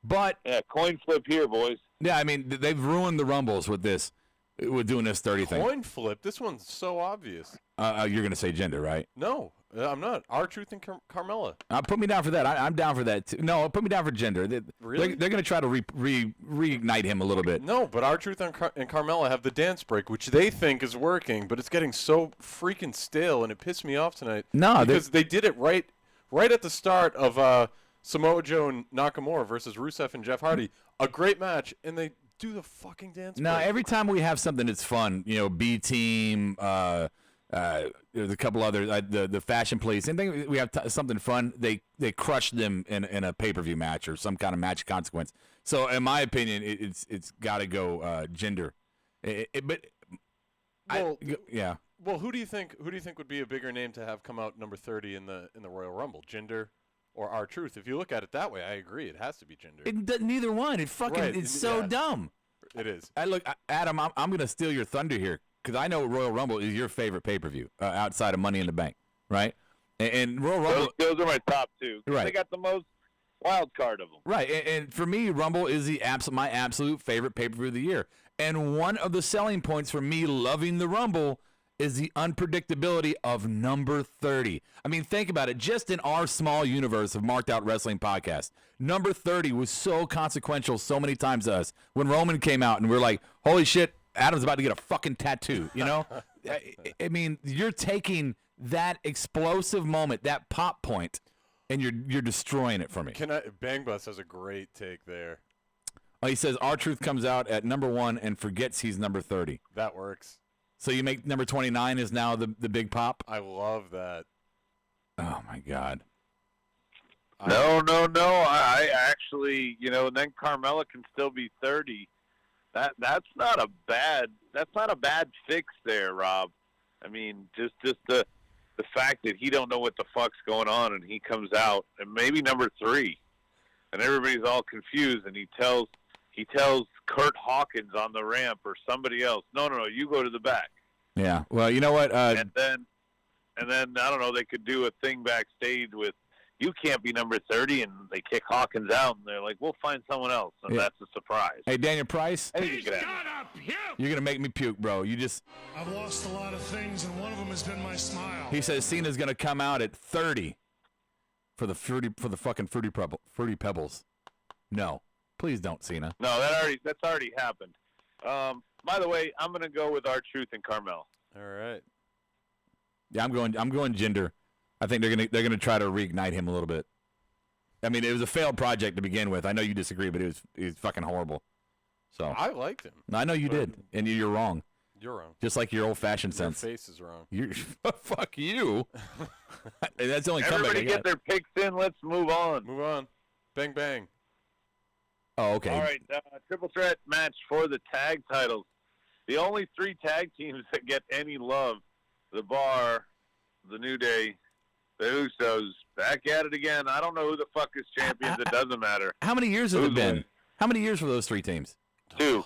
But yeah, coin flip here, boys. Yeah, I mean they've ruined the Rumbles with this, with doing this 30 thing. Coin flip. This one's so obvious. You're gonna say Jinder, right? No, I'm not. R-Truth and Carmella. Put me down for that. I'm down for that too. No, put me down for Jinder. Really? They're gonna try to reignite him a little bit. No, but R-Truth and Carmella have the dance break, which they think is working, but it's getting so freaking stale, and it pissed me off tonight. No, because they did it right at the start of Samoa Joe and Nakamura versus Rusev and Jeff Hardy. A great match, and they do the fucking dance break. Now, every time we have something that's fun, B Team, There's a couple others. The Fashion Police. And think we have something fun. They crushed them in a pay-per-view match or some kind of match consequence. So in my opinion, it's got to go Gender. Yeah. Well, who do you think would be a bigger name to have come out number 30 in the Royal Rumble? Gender or R-Truth? If you look at it that way, I agree. It has to be Gender. Neither one. It's so dumb. It is. Adam, I'm going to steal your thunder here because I know Royal Rumble is your favorite pay-per-view outside of Money in the Bank, right? And Royal Rumble. Those are my top two. Right. They got the most wild card of them. Right. And for me, Rumble is my absolute favorite pay-per-view of the year. And one of the selling points for me loving the Rumble is the unpredictability of number 30. I mean, think about it. Just in our small universe of Marked Out Wrestling podcast, number 30 was so consequential so many times to us. When Roman came out and we're like, holy shit, Adam's about to get a fucking tattoo, you know? I mean, you're taking that explosive moment, that pop point, and you're destroying it for me. Bang Bus has a great take there. Oh, he says R-Truth comes out at number 1 and forgets he's number 30. That works. So you make number 29 is now the big pop? I love that. Oh, my God. No. I actually, and then Carmella can still be 30. That's not a bad fix there, Rob. I mean, just the fact that he don't know what the fuck's going on and he comes out and maybe number 3, and everybody's all confused, and he tells Kurt Hawkins on the ramp or somebody else, no, you go to the back. Yeah. Well, you know what? And then I don't know. They could do a thing backstage with you can't be number 30, and they kick Hawkins out, and they're like, we'll find someone else, and that's a surprise. Hey, Daniel Price, You're gonna make me puke, bro. I've lost a lot of things, and one of them has been my smile. He says Cena's gonna come out at 30 for the fucking fruity pebbles. No. Please don't, Cena. No, that's already happened. By the way, I'm going to go with R-Truth and Carmel. All right. Yeah, I'm going Gender. I think they're gonna try to reignite him a little bit. I mean, it was a failed project to begin with. I know you disagree, but it was fucking horrible. So I liked him. I know you did, and you're wrong. You're wrong. Just like your old-fashioned sense. Your face is wrong. Fuck you. That's the only comeback Everybody get their picks in. Let's move on. Move on. Bang, bang. Oh, okay. All right, triple threat match for the tag titles. The only 3 tag teams that get any love, the Bar, the New Day, the Usos, back at it again. I don't know who the fuck is champions. It doesn't matter. How many years has it been? How many years for those 3 teams? 2.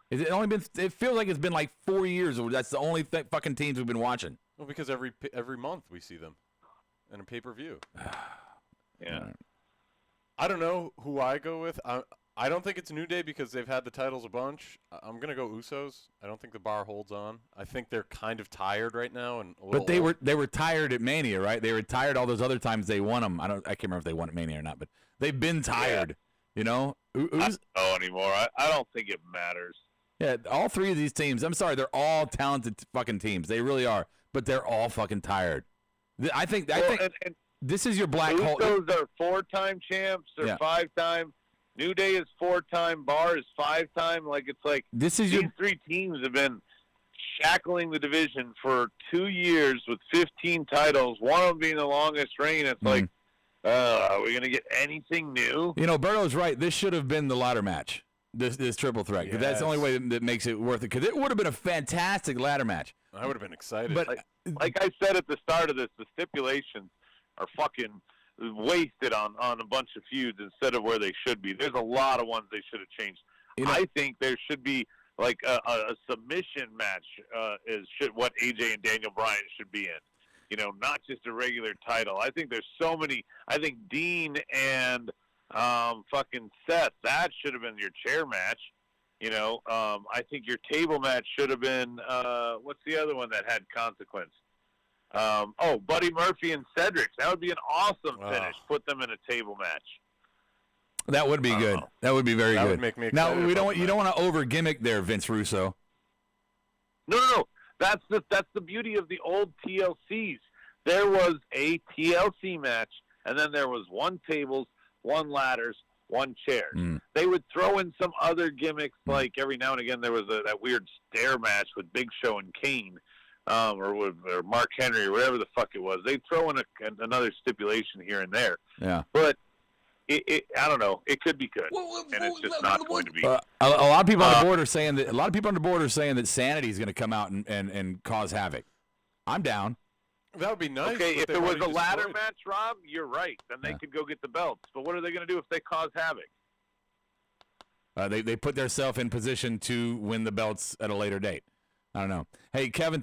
Is it only been? It feels like it's been like 4 years. That's the only fucking teams we've been watching. Well, because every month we see them in a pay-per-view. Yeah. I don't know who I go with. I don't think it's New Day because they've had the titles a bunch. I'm gonna go Usos. I don't think the Bar holds on. I think they're kind of tired right now and a little But they were tired at Mania, right? They were tired all those other times they won them. I can't remember if they won at Mania or not, but they've been tired. You know. I don't know anymore. I don't think it matters. Yeah, all 3 of these teams. I'm sorry, they're all talented fucking teams. They really are, but they're all fucking tired. I think this is your black hole. Usos are 4-time champs. They're 5-time. New Day is 4-time. Bar is 5-time. Like it's like these 3 teams have been shackling the division for 2 years with 15 titles. One of them being the longest reign. It's like, are we gonna get anything new? You know, Berto's right. This should have been the ladder match. This triple threat, because that's the only way that makes it worth it. Because it would have been a fantastic ladder match. I would have been excited. But like I said at the start of this, the stipulations are fucking wasted on a bunch of feuds instead of where they should be. There's a lot of ones they should have changed. I think there should be like a submission match what AJ and Daniel Bryan should be in. You know, not just a regular title. I think there's so many. I think Dean and fucking Seth, that should have been your chair match. You know, I think your table match should have been what's the other one that had consequence? Buddy Murphy and Cedric. That would be an awesome finish. Put them in a table match. That would be good. That would be very good. That would make me excited. Now you don't want to over gimmick there, Vince Russo. No. That's the beauty of the old TLCs. There was a TLC match, and then there was 1 tables, 1 ladders, 1 chairs. They would throw in some other gimmicks, like every now and again there was that weird stair match with Big Show and Kane, or Mark Henry, or whatever the fuck it was. They'd throw in another stipulation here and there. Yeah. But I don't know. It could be good, and it's just not going to be. A lot of people on the board are saying that. A lot of people on the board are saying that Sanity is going to come out and cause havoc. I'm down. That would be nice. Okay, if it was a ladder destroyed. match, Rob, you're right. Then they could go get the belts. But what are they going to do if they cause havoc? They put themselves in position to win the belts at a later date. I don't know. Hey, Kevin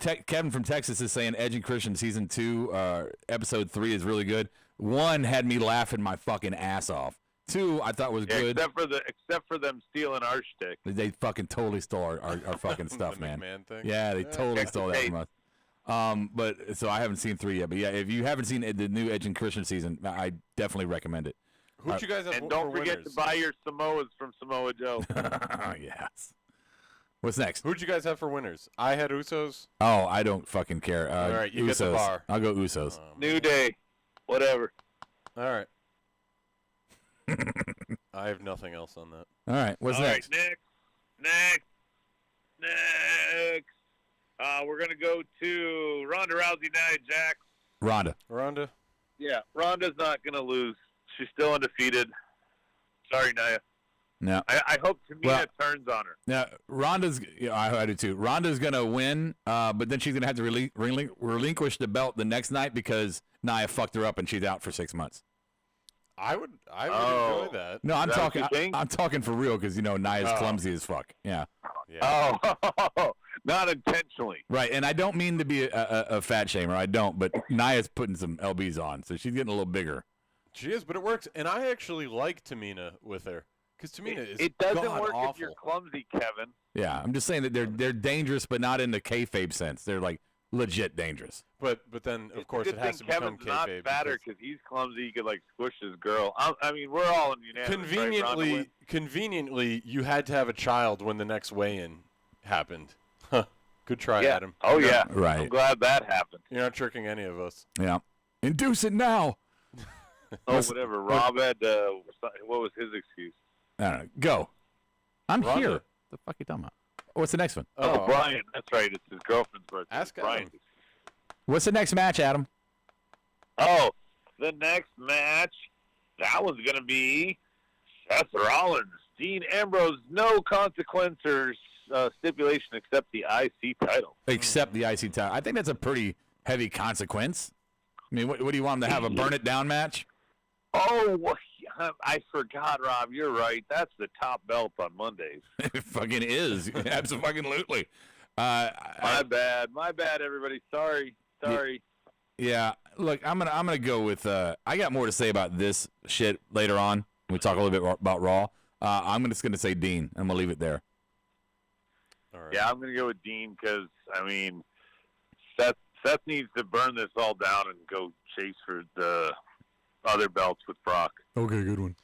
from Texas is saying Edge and Christian season 2, episode 3 is really good. 1 had me laughing my fucking ass off. 2 I thought was good. Except for them stealing our shtick. They fucking totally stole our fucking stuff, The man. McMahon thing? Yeah, they totally stole that from us. But so I haven't seen 3 yet. But yeah, if you haven't seen the new Edge and Christian season, I definitely recommend it. Who'd you guys have And for don't forget winners? to buy your Samoas from Samoa Joe. Yes. What's next? Who'd you guys have for winners? I had Usos. Oh, I don't fucking care. All right, you Usos. get the bar. I'll go Usos. New Day, whatever. All right. I have nothing else on that. All right. What's All next? right, next. We're gonna go to Ronda Rousey, Nia Jax. Ronda. Yeah, Ronda's not gonna lose. She's still undefeated. Sorry, Nia. No. I hope Tamina turns on her. Now, Ronda's, I do too. Ronda's going to win, but then she's going to have to relinquish the belt the next night because Nia fucked her up and she's out for 6 months. I would enjoy that. No, I'm Is that talking. what you think? I'm talking for real because Nia's clumsy as fuck. Yeah. Yeah. Oh, not intentionally. Right, and I don't mean to be a fat shamer. I don't, but Nia's putting some lbs on, so she's getting a little bigger. She is, but it works. And I actually like Tamina with her. Because Tamina is It doesn't god work awful. if you're clumsy, Kevin. Yeah, I'm just saying that they're dangerous, but not in the kayfabe sense. They're like legit dangerous. But then of course it has to become Kevin's not kayfabe. fatter because he's clumsy. He could like squish his girl. I mean, we're all in unanimous. Conveniently, you had to have a child when the next weigh-in happened. Huh. Good try, Yeah. Adam. Oh yeah. Right. I'm glad that happened. You're not tricking any of us. Yeah. Induce it now. Oh, whatever. Rob had what was his excuse? I don't know. Go. I'm Ronda. here. The fuck you talking about? What's the next one? Oh, Bryan. That's right. It's his girlfriend's birthday. Ask Bryan. Adam. What's the next match, Adam? Oh, the next match, that was going to be Seth Rollins, Dean Ambrose, no consequence or stipulation except the IC title. Except the IC title. I think that's a pretty heavy consequence. I mean, what do you want them to have, a burn it down match? Oh, I forgot, Rob. You're right. That's the top belt on Mondays. It fucking is. Absolutely. My bad, everybody. Sorry. Yeah. Look, I'm gonna go with. I got more to say about this shit later on. We talk a little bit about Raw. I'm just gonna say Dean. I'm gonna leave it there. All right. Yeah, I'm going to go with Dean because, I mean, Seth needs to burn this all down and go chase for the other belts with Brock. Okay, good one.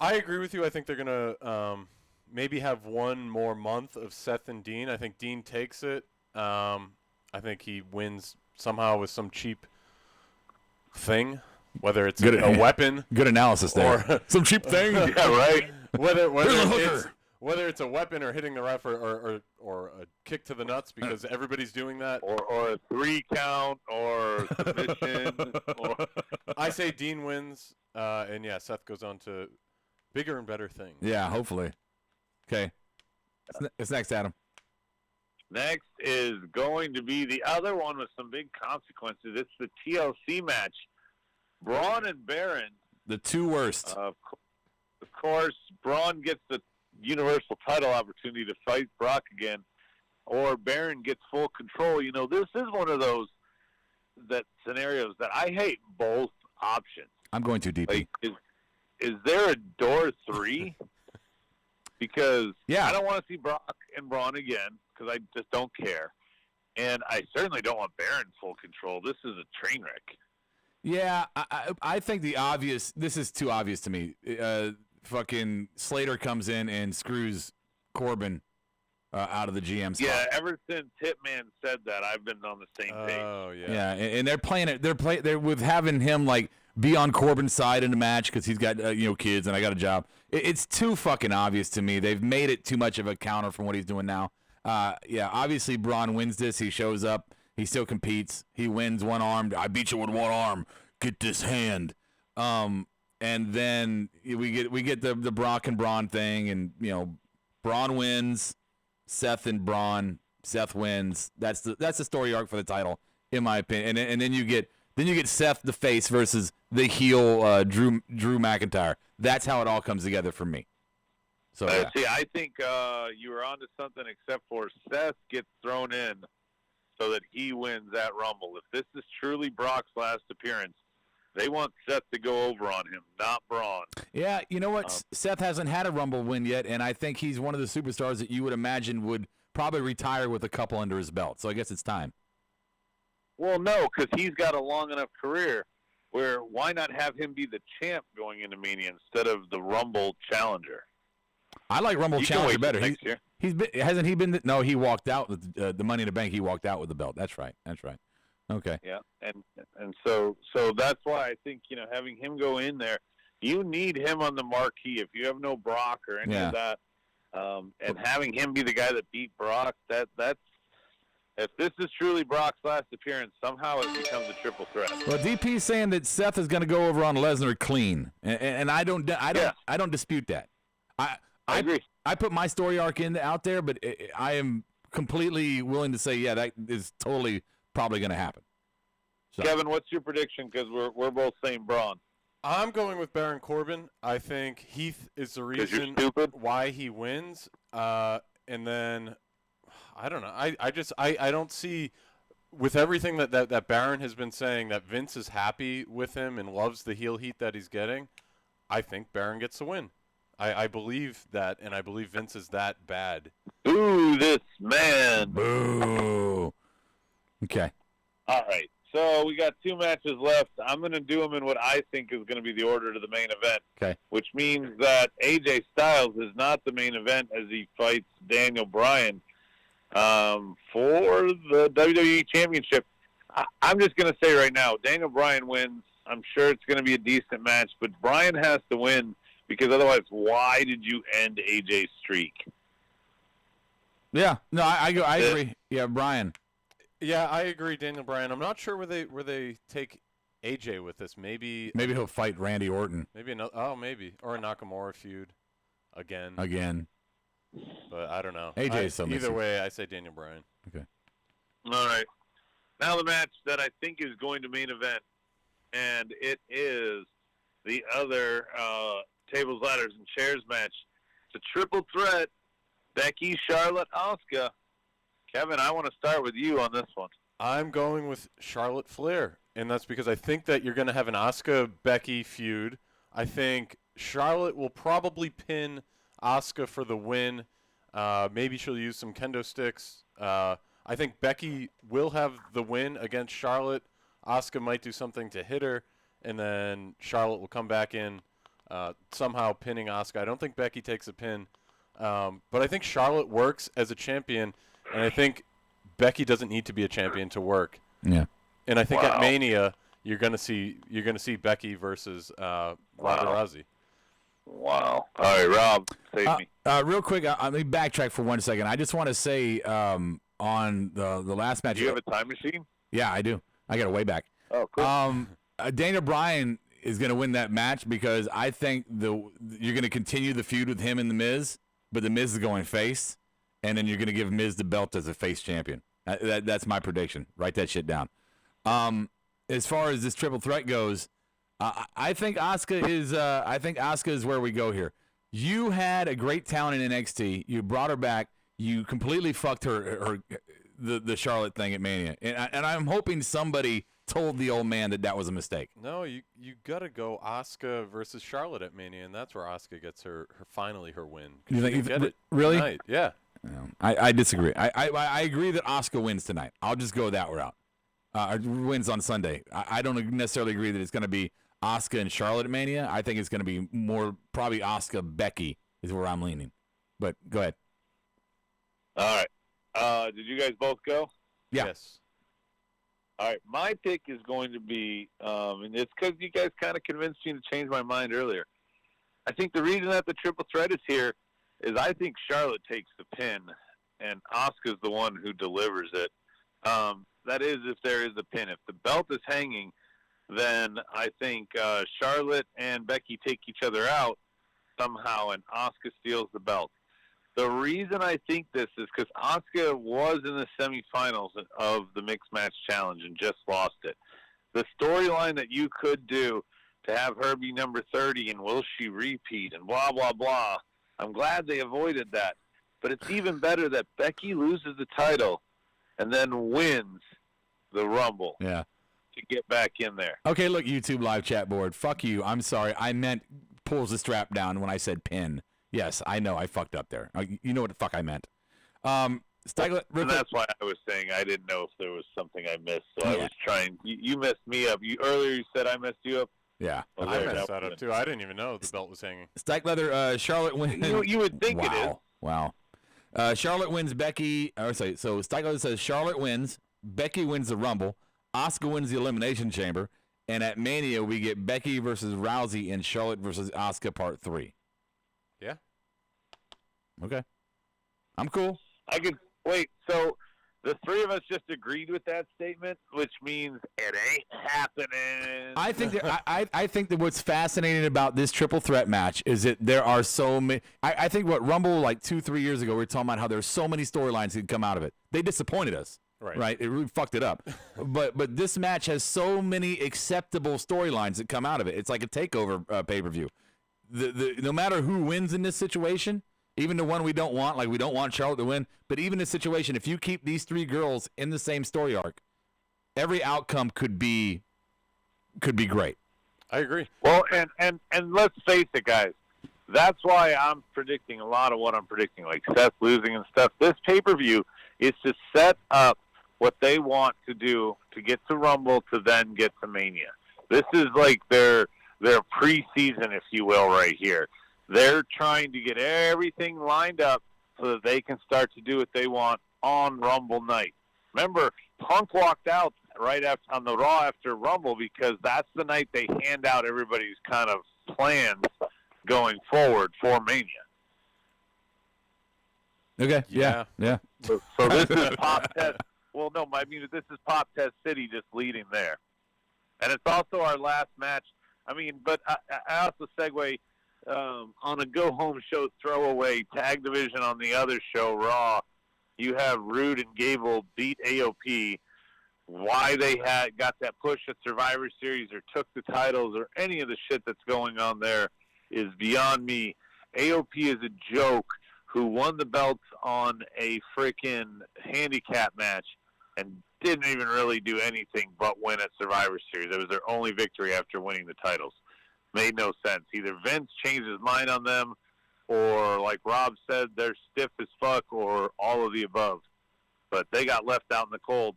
I agree with you. I think they're going to maybe have one more month of Seth and Dean. I think Dean takes it. I think he wins somehow with some cheap thing, whether it's a weapon. Good analysis there. Or some cheap thing. Yeah, right. Whether it's a weapon or hitting the ref or a kick to the nuts because everybody's doing that. Or a 3 count or submission. I say Dean wins, and yeah, Seth goes on to bigger and better things. Yeah, hopefully. Okay. It's next, Adam. Next is going to be the other one with some big consequences. It's the TLC match. Braun and Baron. The two worst. Of course, Braun gets the Universal title opportunity to fight Brock again, or Baron gets full control. You know, this is one of those scenarios that I hate both options. I'm going too deep. Like, is there a door 3? Because I don't want to see Brock and Braun again because I just don't care. And I certainly don't want Baron full control. This is a train wreck. Yeah, I think this is too obvious to me. Fucking Slater comes in and screws Corbin out of the GM spot. Yeah, ever since Hitman said that, I've been on the same page. Oh, yeah. Yeah, and they're playing it. They're with having him like be on Corbin's side in the match because he's got kids and I got a job. It's too fucking obvious to me. They've made it too much of a counter from what he's doing now. Yeah, obviously Braun wins this. He shows up. He still competes. He wins one arm. I beat you with one arm. Get this hand. And then we get the Brock and Braun thing, and Braun wins. Seth and Braun. Seth wins. That's the story arc for the title, in my opinion. And then you get Seth the face versus the heel Drew McIntyre. That's how it all comes together for me. So yeah. See, I think you were onto something, except for Seth gets thrown in so that he wins that Rumble. If this is truly Brock's last appearance, they want Seth to go over on him, not Braun. Yeah, you know what? Seth hasn't had a Rumble win yet, and I think he's one of the superstars that you would imagine would probably retire with a couple under his belt. So I guess it's time. Well, no, because he's got a long enough career where why not have him be the champ going into Mania instead of the Rumble challenger? I like Rumble Challenger better. Hasn't he been? No, he walked out with the Money in the Bank. He walked out with the belt. That's right. Okay. Yeah, and so that's why I think having him go in there, you need him on the marquee. If you have no Brock or any of that, and having him be the guy that beat Brock, that's if this is truly Brock's last appearance, somehow it becomes a triple threat. Well, DP's saying that Seth is going to go over on Lesnar clean, and I don't dispute that. I agree. I put my story arc out there, but I am completely willing to say, that is totally probably going to happen. So. Kevin, what's your prediction? Because we're both saying Braun. I'm going with Baron Corbin. I think Heath is the reason why he wins. And then I don't know. I don't see, with everything that Baron has been saying, that Vince is happy with him and loves the heel heat that he's getting. I think Baron gets the win. I believe that, and I believe Vince is that bad. Boo this man. Boo. Okay. All right. So we got 2 matches left. I'm going to do them in what I think is going to be the order to the main event. Okay. Which means that AJ Styles is not the main event as he fights Daniel Bryan for the WWE Championship. I'm just going to say right now, Daniel Bryan wins. I'm sure it's going to be a decent match, but Bryan has to win because otherwise, why did you end AJ's streak? Yeah. No, I agree. Yeah, Bryan. Yeah, I agree, Daniel Bryan. I'm not sure where they take AJ with this. Maybe he'll fight Randy Orton. Maybe or a Nakamura feud again. But I don't know. Either way, I say Daniel Bryan. Okay. All right. Now the match that I think is going to main event, and it is the other tables, ladders, and chairs match. It's a triple threat. Becky, Charlotte, Asuka. Kevin, I want to start with you on this one. I'm going with Charlotte Flair, and that's because I think that you're going to have an Asuka-Becky feud. I think Charlotte will probably pin Asuka for the win. Maybe she'll use some kendo sticks. I think Becky will have the win against Charlotte. Asuka might do something to hit her, and then Charlotte will come back in, somehow pinning Asuka. I don't think Becky takes a pin, but I think Charlotte works as a champion. And I think Becky doesn't need to be a champion to work. Yeah. And I think at Mania you're gonna see Becky versus Ronda Rousey. Wow. All right, Rob, save me. Real quick, let me backtrack for 1 second. I just want to say on the last match. Do you have a time machine? Yeah, I do. I got it way back. Oh, cool. Daniel Bryan is going to win that match because I think you're going to continue the feud with him and The Miz, but The Miz is going face. And then you're going to give Miz the belt as a face champion. That's my prediction. Write that shit down. As far as this triple threat goes, I think Asuka is where we go here. You had a great talent in NXT. You brought her back. You completely fucked the Charlotte thing at Mania. And I'm hoping somebody told the old man that was a mistake. No, you got to go Asuka versus Charlotte at Mania, and that's where Asuka gets her finally her win. You think get it really? Tonight. Yeah. I disagree. I agree that Asuka wins tonight. I'll just go that route. Wins on Sunday. I don't necessarily agree that it's going to be Asuka and Charlotte at Mania. I think it's going to be more probably Asuka Becky is where I'm leaning. But go ahead. All right. Did you guys both go? Yeah. Yes. All right. My pick is going to be, and it's because you guys kind of convinced me to change my mind earlier. I think the reason that the triple threat is here is I think Charlotte takes the pin, and Asuka's the one who delivers it. That is if there is a pin. If the belt is hanging, then I think Charlotte and Becky take each other out somehow, and Asuka steals the belt. The reason I think this is because Asuka was in the semifinals of the Mixed Match Challenge and just lost it. The storyline that you could do to have her be number 30 and will she repeat and blah, blah, blah, I'm glad they avoided that. But it's even better that Becky loses the title and then wins the Rumble. Yeah. To get back in there. Okay, look, YouTube live chat board. Fuck you. I'm sorry. I meant pulls the strap down when I said pin. Yes, I know. I fucked up there. You know what the fuck I meant. And that's why I was saying I didn't know if there was something I missed. So I was trying. You messed me up. Earlier you said I messed you up. Yeah. Well, I messed that up, too. I didn't even know the belt was hanging. Stike Leather, Charlotte wins. You would think it is. Wow. Charlotte wins Becky. So Stike Leather says Charlotte wins. Becky wins the Rumble. Asuka wins the Elimination Chamber. And at Mania, we get Becky versus Rousey and Charlotte versus Asuka Part 3. Yeah. Okay. I'm cool. I could wait. So the three of us just agreed with that statement, which means it ain't happening. I think that what's fascinating about this triple threat match is that there are so many. I think what Rumble like 2-3 years ago we were talking about how there's so many storylines that could come out of it. They disappointed us. Right. It really fucked it up. but this match has so many acceptable storylines that come out of it. It's like a takeover pay-per-view. No matter who wins in this situation, even the one we don't want, like we don't want Charlotte to win, but even the situation, if you keep these three girls in the same story arc, every outcome could be great. I agree. Well, and let's face it, guys. That's why I'm predicting a lot of what I'm predicting, like Seth losing and stuff. This pay-per-view is to set up what they want to do to get to Rumble to then get to Mania. This is like their preseason, if you will, right here. They're trying to get everything lined up so that they can start to do what they want on Rumble night. Remember, Punk walked out right after on the Raw after Rumble because that's the night they hand out everybody's kind of plans going forward for Mania. Okay. Yeah. So this is Pop Test. Well, no, I mean, this is Pop Test City just leading there. And it's also our last match. I mean, but I also segue on a go-home show throwaway tag division on the other show, Raw. You have Rude and Gable beat AOP. Why they got that push at Survivor Series or took the titles or any of the shit that's going on there is beyond me. AOP is a joke who won the belts on a freaking handicap match and didn't even really do anything but win at Survivor Series. It was their only victory after winning the titles. Made no sense. Either Vince changed his mind on them or, like Rob said, they're stiff as fuck or all of the above. But they got left out in the cold.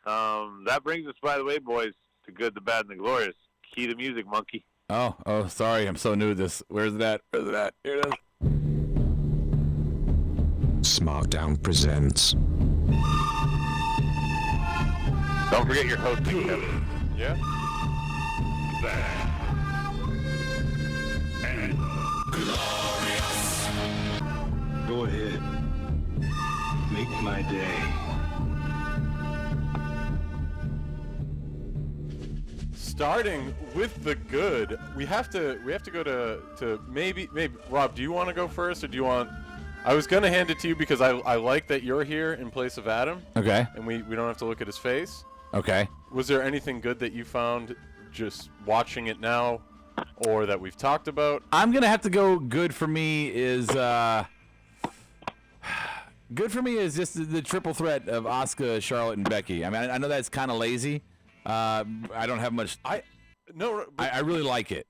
That brings us, by the way, boys, to Good, the Bad, and the Glorious. Key to music, monkey. Oh, sorry. I'm so new to this. Where's that? Here it is. SmackDown presents. Don't forget your hosting, Kevin. Yeah. Go ahead. Make my day. Starting with the good, we have to go to maybe Rob, do you want to go first or do you want? I was gonna hand it to you because I like that you're here in place of Adam. Okay. And we don't have to look at his face. Okay. Was there anything good that you found just watching it now, or that we've talked about? I'm gonna have to go. Good for me is just the triple threat of Asuka, Charlotte, and Becky. I mean, I know that's kind of lazy. I don't have much. I really like it.